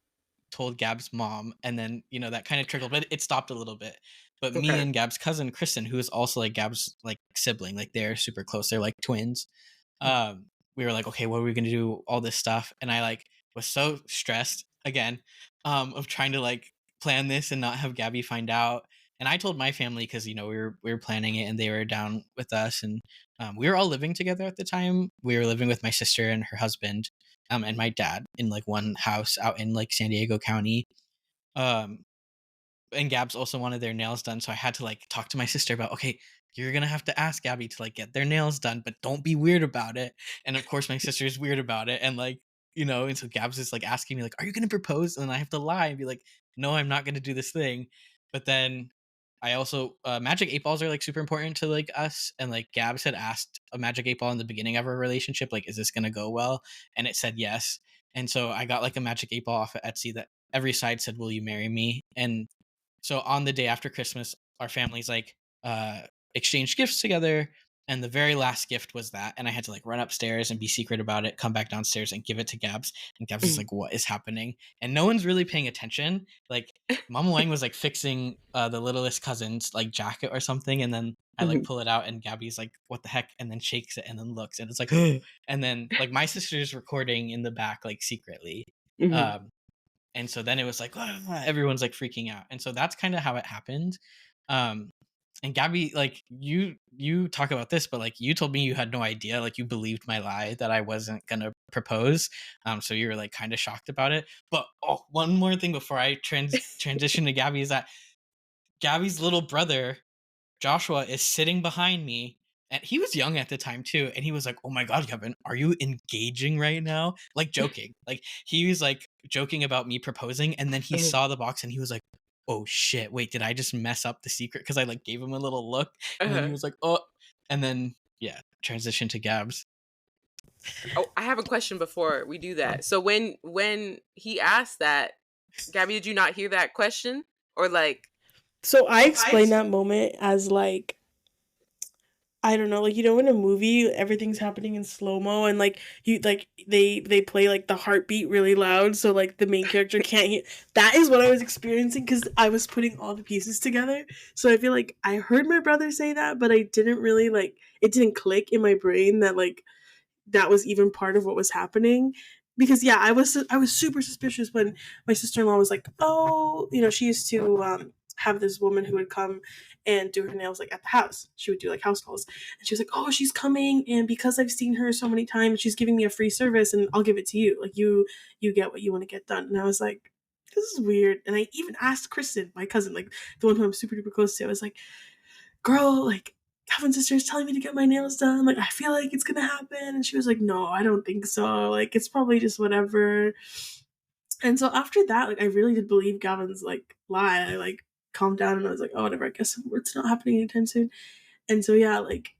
told Gab's mom, and then that kind of trickled, but it stopped a little bit. But me okay. and Gab's cousin Kristen, who is also like Gab's like sibling, like they're super close, they're like twins. We were like, okay, what are we gonna do? All this stuff, and I like was so stressed again, of trying to like plan this and not have Gabby find out. And I told my family because we were planning it and they were down with us, and we were all living together at the time. We were living with my sister and her husband, and my dad in like one house out in like San Diego County. Um, and Gabs also wanted their nails done, so I had to like talk to my sister about, okay, you're gonna have to ask Gabby to like get their nails done, but don't be weird about it. And of course, my sister is weird about it, and like and so Gabs is like asking me like, "Are you gonna propose?" And then I have to lie and be like, "No, I'm not gonna do this thing." But then I also magic 8 balls are like super important to like us, and like Gabs had asked a magic 8 ball in the beginning of our relationship, like, "Is this gonna go well?" And it said yes. And so I got like a magic 8 ball off of Etsy that every side said, "Will you marry me?" And so on the day after Christmas, our families like exchanged gifts together, and the very last gift was that. And I had to like run upstairs and be secret about it, come back downstairs and give it to Gabs. And Gabs was Mhm. like, "What is happening?" And no one's really paying attention. Like Mama Wang was like fixing the littlest cousin's like jacket or something, and then I like Mhm. pull it out, and Gabby's like, "What the heck?" And then shakes it and then looks, and it's like, and then like my sister's recording in the back like secretly. Mhm. Um, and so then it was like, "Ah," everyone's like freaking out. And so that's kind of how it happened. Um, and Gabby, like you talk about this, but like you told me you had no idea, like you believed my lie that I wasn't gonna propose. So you were like kind of shocked about it. But oh, one more thing before I transition to Gabby is that Gabby's little brother Joshua is sitting behind me, and he was young at the time too, and he was like, "Oh my god, Kevin, are you engaging right now?" Like joking. Like he was like joking about me proposing, and then he Uh-huh. saw the box and he was like, "Oh shit, wait, did I just mess up the secret?" Cuz I like gave him a little look, and then he Uh-huh. was like, "Oh." And then yeah, transition to Gabs. Oh, I have a question before we do that. So when he asked that, Gabby, did you not hear that question? Or like, So I explained that moment as like, I don't know, like in a movie everything's happening in slow mo, and like you like they play like the heartbeat really loud, so like the main character can't hear. That is what I was experiencing because I was putting all the pieces together. So I feel like I heard my brother say that, but I didn't really like it didn't click in my brain that like that was even part of what was happening. Because yeah, I was super suspicious when my sister-in-law was like, oh, she used to have this woman who would come and do her nails like at the house. She would do like house calls, and she was like, oh, she's coming, and because I've seen her so many times, she's giving me a free service, and I'll give it to you. Like you get what you want to get done. And I was like, this is weird. And I even asked Kristen, my cousin, like the one who I'm super duper close to, I was like, girl, like Gavin's sister is telling me to get my nails done. Like, I feel like it's gonna happen. And she was like, no, I don't think so. Like, it's probably just whatever. And so after that, like, I really did believe Gavin's like lie. I like calmed down and I was like, oh, whatever. I guess it's not happening anytime soon. And so yeah, like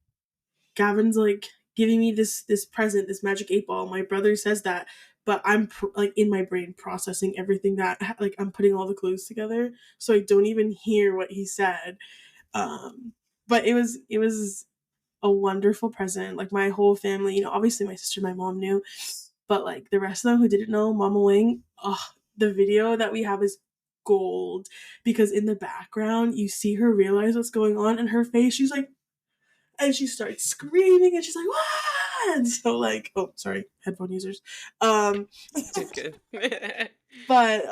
Gavin's like giving me this present, this magic 8 ball. My brother says that, but I'm like in my brain processing everything that like I'm putting all the clues together, so I don't even hear what he said. Um, but it was a wonderful present. Like my whole family, obviously my sister, my mom knew, but like the rest of them who didn't know, Mama Wing, oh, the video that we have is gold because in the background you see her realize what's going on and her face, she's like, and she starts screaming and she's like, what? And so like, oh, sorry, headphone users. Um, Good. but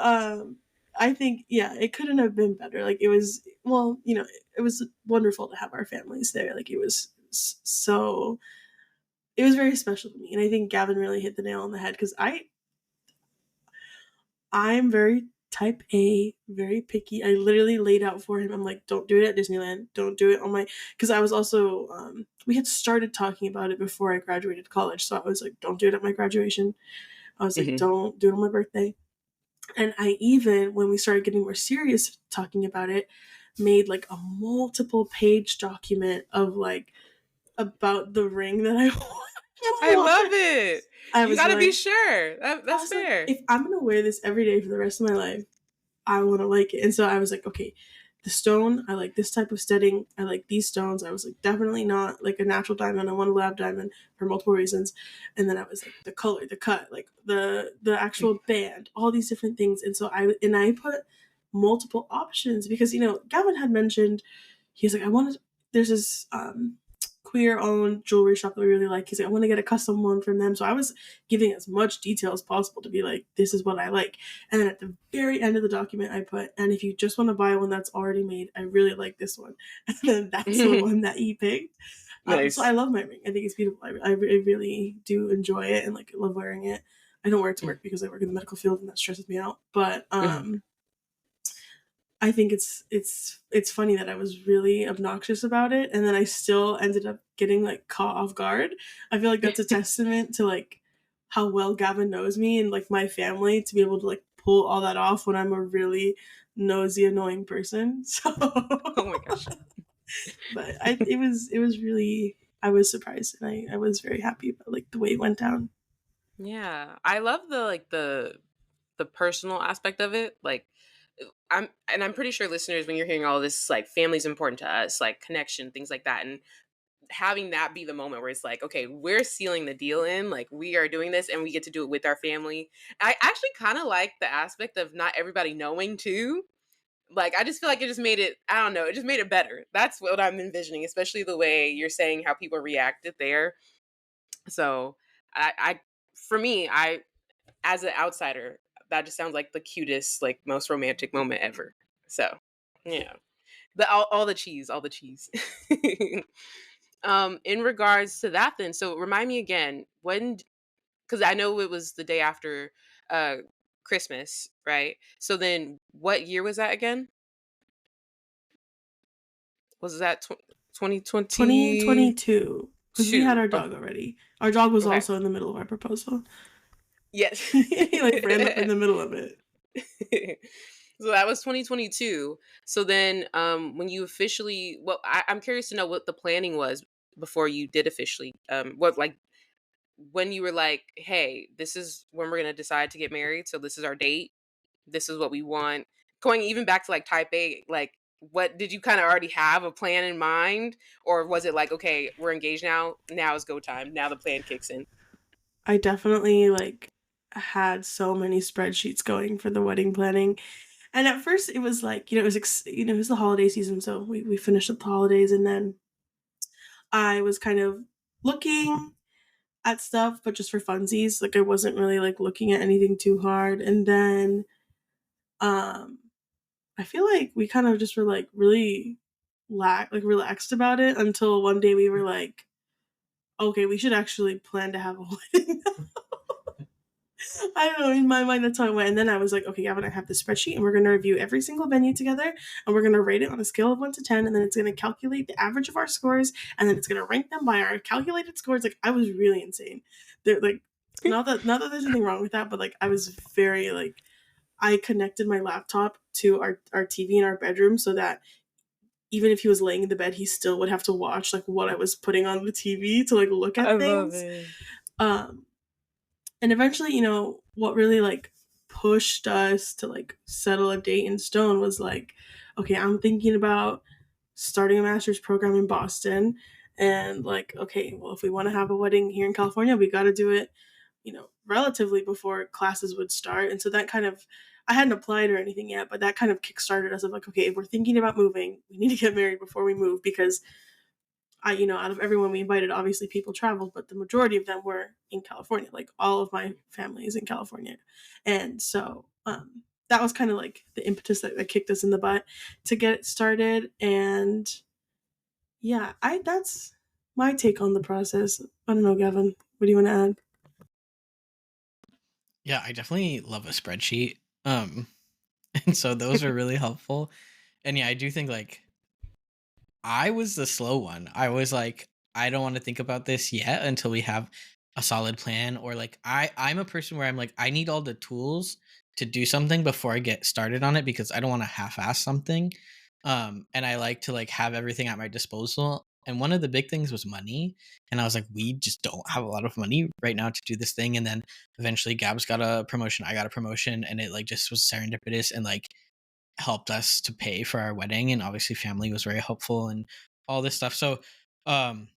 I think, yeah, it couldn't have been better. Like it was, well, it was wonderful to have our families there. Like it was so, it was very special to me. And I think Gavin really hit the nail on the head because I'm very type A, very picky. I literally laid out for him. I'm like, don't do it at Disneyland. Don't do it on my, because I was also, we had started talking about it before I graduated college. So I was like, don't do it at my graduation. I was like, Mhm. don't do it on my birthday. And I even, when we started getting more serious talking about it, made like a multiple page document of like, about the ring that I I love want. it. I You was gotta be like, sure. I That's was like, fair. if I'm gonna wear this every day for the rest of my life, I want to like it. And so I was like, okay, the stone, I like this type of setting. I like these stones. I was like, definitely not like a natural diamond. I want a lab diamond for multiple reasons. And then I was like, the color, the cut, like the actual band, all these different things. And so I put multiple options because Gavin had mentioned, he's like, I wanted, there's this queer owned jewelry shop that we really like. He's like, I want to get a custom one from them. So I was giving as much detail as possible to be like, this is what I like. And then at the very end of the document, I put, and if you just want to buy one that's already made, I really like this one. And then that's the one that he picked. So I Nice. love my ring. I think it's beautiful. I really do enjoy it and like love wearing it. I don't wear it to work because I work in the medical field and that stresses me out. But Mhm. I think it's funny that I was really obnoxious about it and then I still ended up getting like caught off guard. I feel like that's a testament to like how well Gavin knows me and like my family to be able to like pull all that off when I'm a really nosy, annoying person. So Oh my gosh. but it was really, I was surprised and I was very happy about like the way it went down. Yeah. I love the personal aspect of it. Like I'm pretty sure listeners, when you're hearing all this, like family's important to us, like connection, things like that. And having that be the moment where it's like, okay, we're sealing the deal in, like we are doing this and we get to do it with our family. I actually kind of like the aspect of not everybody knowing too. Like I just feel like it just made it, I don't know, it just made it better. That's what I'm envisioning, especially the way you're saying how people reacted there. So I for me, I as an outsider, that just sounds like the cutest, like most romantic moment ever. So yeah. All the cheese, all the cheese. In regards to that then, so remind me again, when, because I know it was the day after uh Christmas, right? So then what year was that again? Was that 2022? 2022 because we had our Oh, dog already. Our dog was okay. also in the middle of our proposal. Yes. He like ran up in the middle of it. So that was 2022. So then when you officially, well, I'm curious to know what the planning was before you did officially, what like when you were like, hey, this is when we're gonna decide to get married, so this is our date, this is what we want. Going even back to like type A, like what did you kind of already have a plan in mind? Or was it like, okay, we're engaged now, now is go time, now the plan kicks in? I definitely like had so many spreadsheets going for the wedding planning. And at first it was like, it was it was the holiday season, so we finished up the holidays and then I was kind of looking at stuff but just for funsies. Like I wasn't really like looking at anything too hard. And then um I feel like we kind of just were like really relaxed about it until one day we were like, okay, we should actually plan to have a wedding. I don't know, in my mind, that's how it went. And then I was like, okay, Gavin, I have this spreadsheet and we're going to review every single venue together and we're going to rate it on a scale of 1 to 10. And then it's going to calculate the average of our scores and then it's going to rank them by our calculated scores. Like, I was really insane. They're like, not that there's anything wrong with that, but like, I was very like, I connected my laptop to our TV in our bedroom so that even if he was laying in the bed, he still would have to watch like what I was putting on the TV to like look I at love things. it. Um, and eventually, what really like pushed us to like settle a date in stone was like, okay, I'm thinking about starting a master's program in Boston. And like, okay, well, if we want to have a wedding here in California, we got to do it, relatively before classes would start. And so that kind of, I hadn't applied or anything yet, but that kind of kickstarted us of like, okay, if we're thinking about moving, we need to get married before we move because out of everyone we invited, obviously people traveled, but the majority of them were in California. Like all of my family is in California. And so that was kind of like the impetus that kicked us in the butt to get it started. And yeah, that's my take on the process. I don't know, Gavin, what do you want to add? Yeah, I definitely love a spreadsheet. And so those are really helpful. And yeah, I do think like I was the slow one. I was like, I don't want to think about this yet until we have a solid plan. Or like I'm a person where I'm like, I need all the tools to do something before I get started on it because I don't want to half-ass something. And I like to like have everything at my disposal. And one of the big things was money. And I was like, we just don't have a lot of money right now to do this thing. And then eventually Gabs got a promotion, I got a promotion, and it like just was serendipitous and like helped us to pay for our wedding, and obviously family was very helpful and all this stuff. So um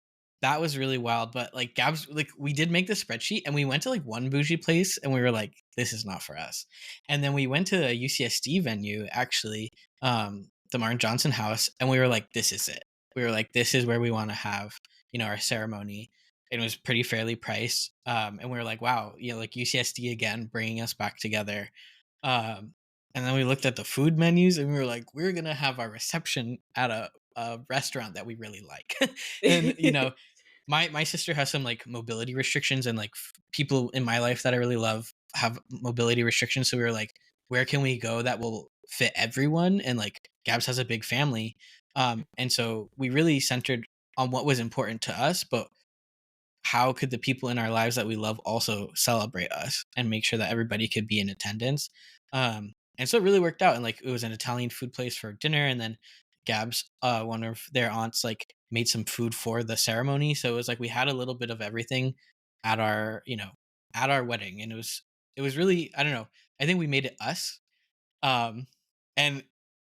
that was really wild. But like Gabs, like we did make the spreadsheet and we went to like one bougie place and we were like, this is not for us. And then we went to a UCSD venue, actually, the Martin Johnson house, and we were like, this is it. We were like, this is where we want to have, our ceremony. It was pretty fairly priced. And we were like, wow, like UCSD again, bringing us back together. um and then we looked at the food menus and we were like, we're going to have our reception at a restaurant that we really like. And, my sister has some like mobility restrictions, and like people in my life that I really love have mobility restrictions. So we were like, where can we go that will fit everyone? And like Gabs has a big family. And so we really centered on what was important to us, but how could the people in our lives that we love also celebrate us and make sure that everybody could be in attendance? And so it really worked out. And like it was an Italian food place for dinner, and then Gabs, one of their aunts, like made some food for the ceremony. So it was like we had a little bit of everything at our, at our wedding, and it was really, I don't know. I think we made it us. Um, and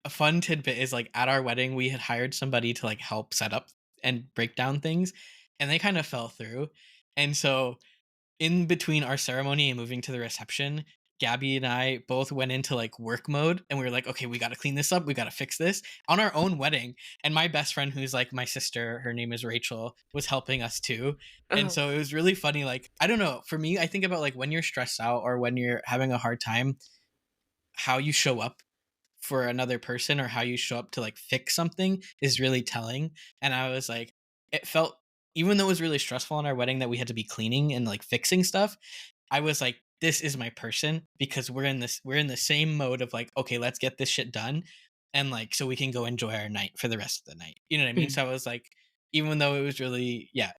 a fun tidbit is like at our wedding, we had hired somebody to like help set up and break down things, and they kind of fell through. And so in between our ceremony and moving to the reception, Gabby and I both went into like work mode, and we were like, okay, we got to clean this up. We got to fix this on our own wedding. And my best friend, who's like my sister, her name is Rachel, was helping us too. And Oh, so it was really funny. Like, I don't know. For me, I think about like when you're stressed out or when you're having a hard time, how you show up for another person or how you show up to like fix something is really telling. And I was like, it felt, even though it was really stressful on our wedding that we had to be cleaning and like fixing stuff, I was like, this is my person, because we're in the same mode of like, okay, let's get this shit done. And like, so we can go enjoy our night for the rest of the night. You know what I mean? mhm. So I was like, even though it was really, yeah,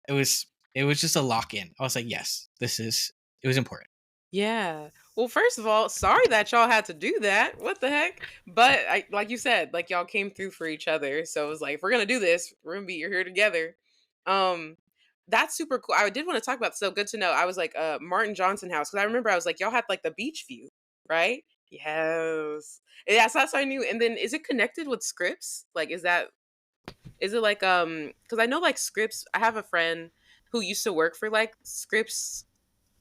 it was, it was just a lock in. I was like, yes, it was important. Yeah. Well, first of all, sorry that y'all had to do that. What the heck? But I, like you said, like y'all came through for each other. So it was like, if we're gonna do this, we're gonna be here together. Um, that's super cool. I did want to talk about. So good to know. I was like, Martin Johnson house, because I remember I was like, y'all had like the beach view, right? Yes. Yeah, so that's what I knew. And then, is it connected with Scripps? Like, is it like because I know like Scripps. I have a friend who used to work for like Scripps,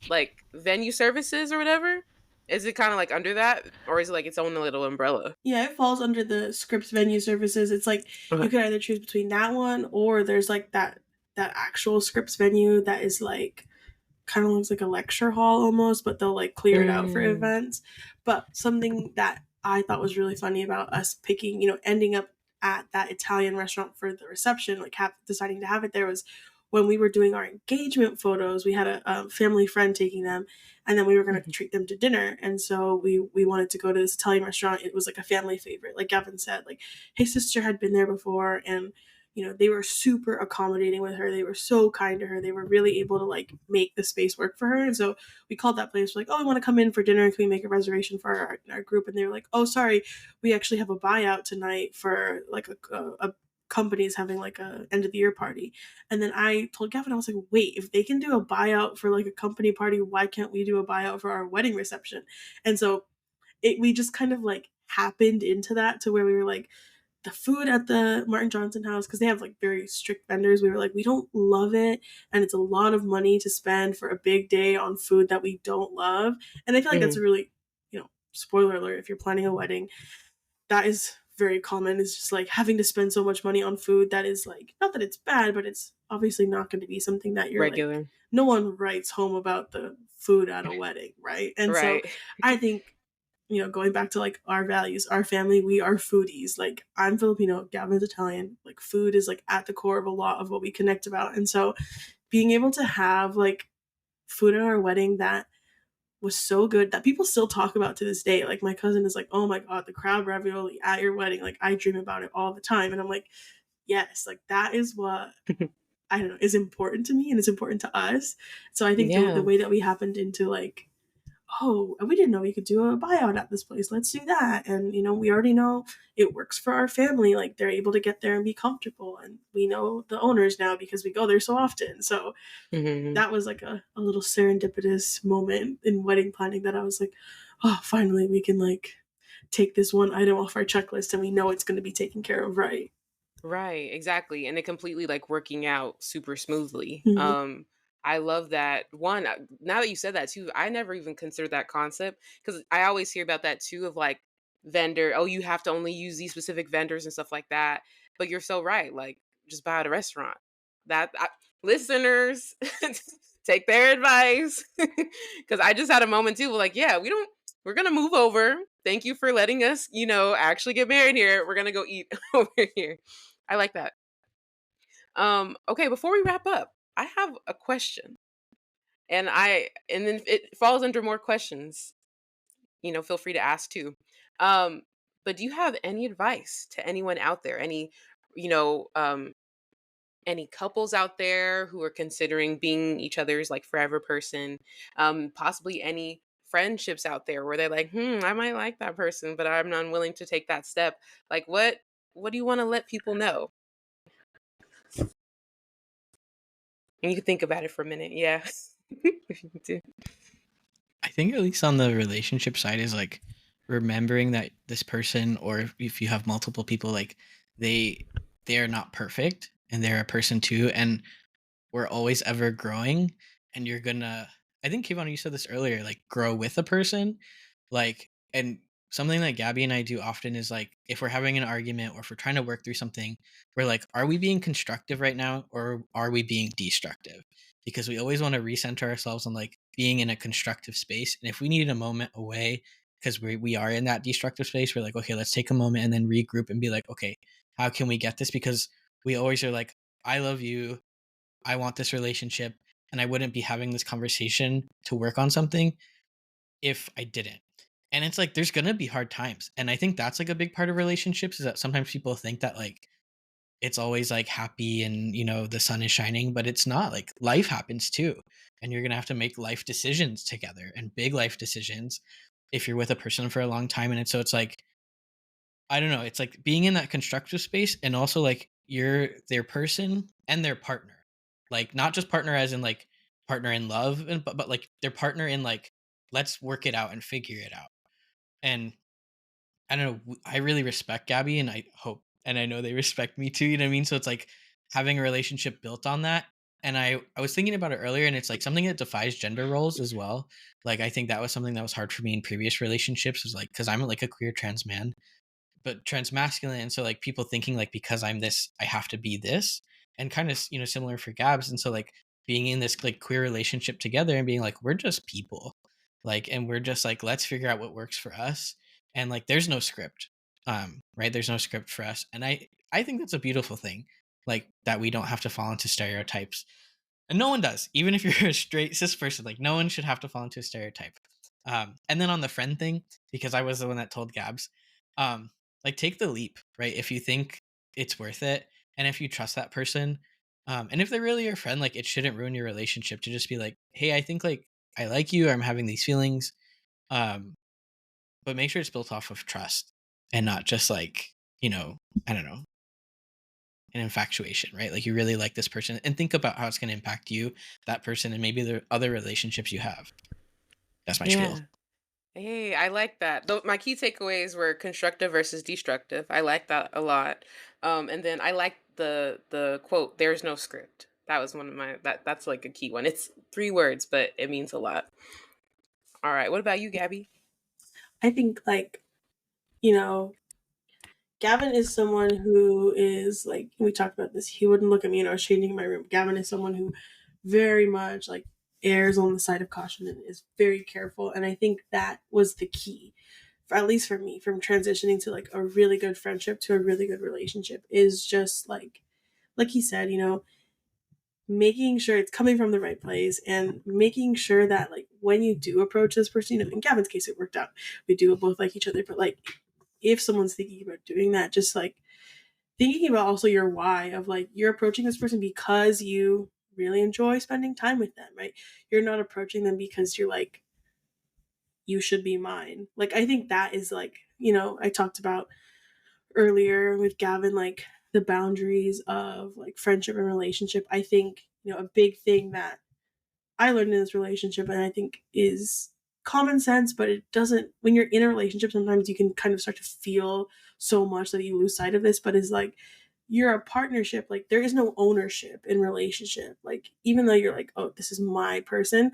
like venue services or whatever. Is it kind of like under that, or is it like its own little umbrella? Yeah, it falls under the Scripps venue services. It's like you Okay. could either choose between that one or there's like that actual Scripps venue that is like kind of looks like a lecture hall almost, but they'll like clear it out for Mm. events. But something that I thought was really funny about us ending up at that Italian restaurant for the reception, like deciding to have it there was when we were doing our engagement photos, we had a family friend taking them, and then we were going to Mhm. treat them to dinner. And so we wanted to go to this Italian restaurant. It was like a family favorite. Like Gavin said, like his sister had been there before, and they were super accommodating with her. They were so kind to her. They were really able to like make the space work for her. And so we called that place. We're like, oh, we want to come in for dinner. Can we make a reservation for our group? And they were like, oh, sorry, we actually have a buyout tonight for like a company's having like a end of the year party. And then I told Gavin, I was like, wait, if they can do a buyout for like a company party, why can't we do a buyout for our wedding reception? And so we just kind of like happened into that to where we were like, the food at the Martin Johnson house, because they have like very strict vendors, we were like, we don't love it, and it's a lot of money to spend for a big day on food that we don't love. And I feel like that's a Mhm. really, spoiler alert, if you're planning a wedding, that is very common. It's just like having to spend so much money on food that is like, not that it's bad, but it's obviously not going to be something that you're like, Regular. no one writes home about the food at a wedding, right? And so Right. I think, going back to like our values, our family, we are foodies. Like I'm Filipino, Gavin's Italian. Like food is like at the core of a lot of what we connect about. And so being able to have like food at our wedding that was so good that people still talk about to this day. Like my cousin is like, "Oh my god, the crab ravioli at your wedding! Like I dream about it all the time." And I'm like, "Yes, like that is what I don't know is important to me, and it's important to us." So I think the Yeah. way that we happened into like, oh, we didn't know we could do a buyout at this place. Let's do that. And we already know it works for our family. Like they're able to get there and be comfortable, and we know the owners now because we go there so often. So Mhm. that was like a little serendipitous moment in wedding planning that I was like, oh, finally we can like take this one item off our checklist and we know it's going to be taken care of right. Right, exactly, and it completely, like, working out super smoothly. Mhm. I love that one, now that you said that too, I never even considered that concept because I always hear about that too of, like, "Oh, you have to only use these specific vendors and stuff like that," but you're so right, like, just buy at a restaurant. That I listeners, take their advice, because I just had a moment too, like, "Yeah, we're gonna move over. Thank you for letting us, actually get married here. We're gonna go eat over here." I like that. Okay, before we wrap up, I have a question. And then it falls under more questions. Feel free to ask too. Um, but do you have any advice to anyone out there? You know, um, any couples out there who are considering being each other's like forever person? Possibly any friendships out there where they're like, I might like that person, but I'm unwilling to take that step. Like what do you want to let people know? And you can think about it for a minute, yeah. If you need to. I think at least on the relationship side is like remembering that this person, or if you have multiple people, like they they are not perfect and they're a person too, and we're always ever growing, and you're gonna, I think KaVonna, you said this earlier, like grow with a person. Like, and something that Gabby and I do often is like if we're having an argument or if we're trying to work through something, we're like, are we being constructive right now or are we being destructive? Because we always want to recenter ourselves on like being in a constructive space. And if we need a moment away because we are in that destructive space, we're like, okay, let's take a moment and then regroup and be like, okay, how can we get this? Because we always are like, I love you, I want this relationship, and I wouldn't be having this conversation to work on something if I didn't. And it's like there's gonna be hard times. And I think that's like a big part of relationships is that sometimes people think that like it's always like happy and the sun is shining, but it's not. Like life happens too. And you're gonna have to make life decisions together and big life decisions if you're with a person for a long time. And it's like I don't know, it's like being in that constructive space and also like you're their person and their partner. Like not just partner as in like partner in love and but like their partner in like let's work it out and figure it out. And I don't know, I really respect Gabby and I hope and I know they respect me too, you know what I mean? So it's like having a relationship built on that. And I was thinking about it earlier and it's like something that defies gender roles as well. Like I think that was something that was hard for me in previous relationships was like cuz I'm like a queer trans man but transmasculine, and so like people thinking like because I'm this I have to be this, and kind of similar for Gabs. And so like being in this like queer relationship together and being like we're just people, like, and we're just like let's figure out what works for us. And like there's no script, right, there's no script for us. And I think that's a beautiful thing. like that we don't have to fall into stereotypes, and no one does. Even if you're a straight cis person, like no one should have to fall into a stereotype. And then on the friend thing, because I was the one that told Gabs, like take the leap, right? If you think it's worth it, and if you trust that person, and if they're really your friend, like it shouldn't ruin your relationship to just be like, hey, I think like I like you, or I'm having these feelings. Um, but make sure it's built off of trust and not just like, I don't know, an infatuation, right? Like you really like this person and think about how it's going to impact you, that person, and maybe the other relationships you have. That's my spiel. Yeah. Hey, I like that. My key takeaways were constructive versus destructive. I like that a lot. And then I like the quote, "There's no script." That was one of my that's like a key one. It's 3 words, but it means a lot. All right. What about you, Gabby? I think like, you know, Gavin is someone who is like, we talked about this, he wouldn't look at me and I was changing my room. Gavin is someone who very much like errs on the side of caution and is very careful. And I think that was the key, for, at least for me, from transitioning to like a really good friendship to a really good relationship, is just like he said, making sure it's coming from the right place and making sure that like when you do approach this person, in Gavin's case it worked out. We do both like each other, but like if someone's thinking about doing that, just like thinking about also your why of like you're approaching this person because you really enjoy spending time with them, right? You're not approaching them because you're like, you should be mine. Like I think that is like, I talked about earlier with Gavin, like the boundaries of like friendship and relationship. I think, a big thing that I learned in this relationship and I think is common sense, but it doesn't, when you're in a relationship, sometimes you can kind of start to feel so much that you lose sight of this, but is like, you're a partnership, like there is no ownership in relationship. Like even though you're like, oh, this is my person,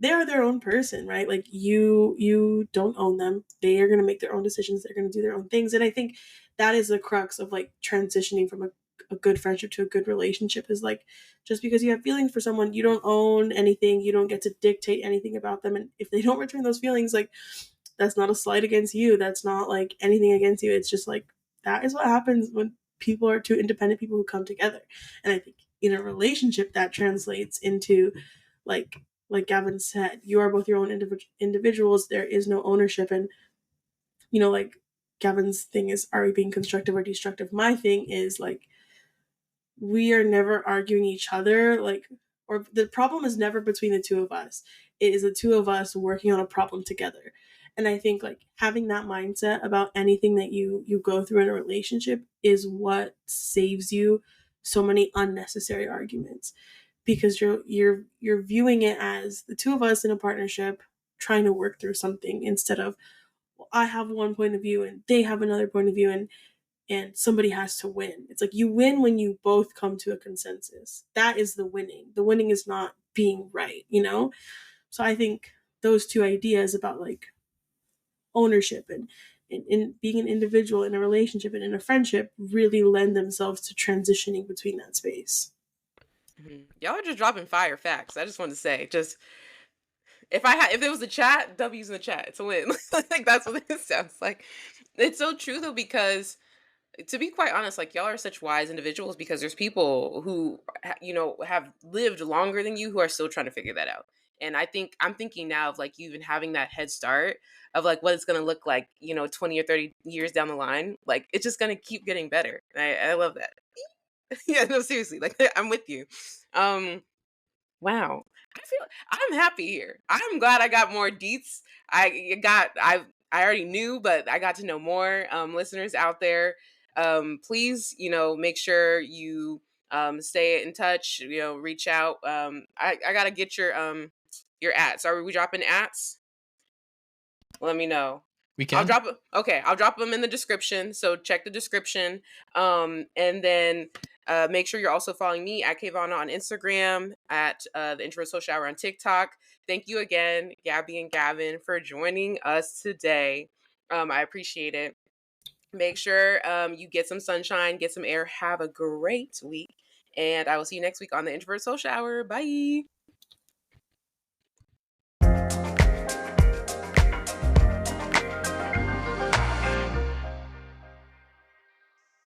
they are their own person, right? Like you don't own them. They are going to make their own decisions. They're going to do their own things. And I think that is the crux of like transitioning from a good friendship to a good relationship, is like, just because you have feelings for someone, you don't own anything. You don't get to dictate anything about them. And if they don't return those feelings, like that's not a slight against you. That's not like anything against you. It's just like, that is what happens when people are two independent people who come together. And I think in a relationship that translates into like Gavin said, you are both your own individuals. There is no ownership. And, like Gavin's thing is, are we being constructive or destructive? My thing is like, we are never arguing each other. Like, or the problem is never between the two of us. It is the two of us working on a problem together. And I think like having that mindset about anything that you go through in a relationship is what saves you so many unnecessary arguments, because you're viewing it as the two of us in a partnership trying to work through something, instead of, well, I have one point of view and they have another point of view, and somebody has to win. It's like you win when you both come to a consensus. That is the winning. The winning is not being right. So I think those two ideas about like ownership and being an individual in a relationship and in a friendship really lend themselves to transitioning between that space. Y'all are just dropping fire facts. I just want to say, just if there was a chat, W's in the chat. It's a win. Like that's what it sounds like. It's so true though, because to be quite honest, like y'all are such wise individuals, because there's people who have lived longer than you who are still trying to figure that out. And I'm thinking now of like you even having that head start of like what it's going to look like, 20 or 30 years down the line. Like it's just going to keep getting better. And I love that. Yeah, no, seriously, like I'm with you. Um, wow. I'm happy here. I'm glad I got more deets. I already knew, but I got to know more. Listeners out there, please, make sure you stay in touch, reach out. I gotta get your ats. Are we dropping ats? Let me know. We can. I'll drop them in the description. So check the description. And then make sure you're also following me at KaVonna on Instagram, at the Introvert Social Hour on TikTok. Thank you again, Gabby and Gavin, for joining us today. I appreciate it. Make sure you get some sunshine, get some air. Have a great week. And I will see you next week on the Introvert Social Hour. Bye.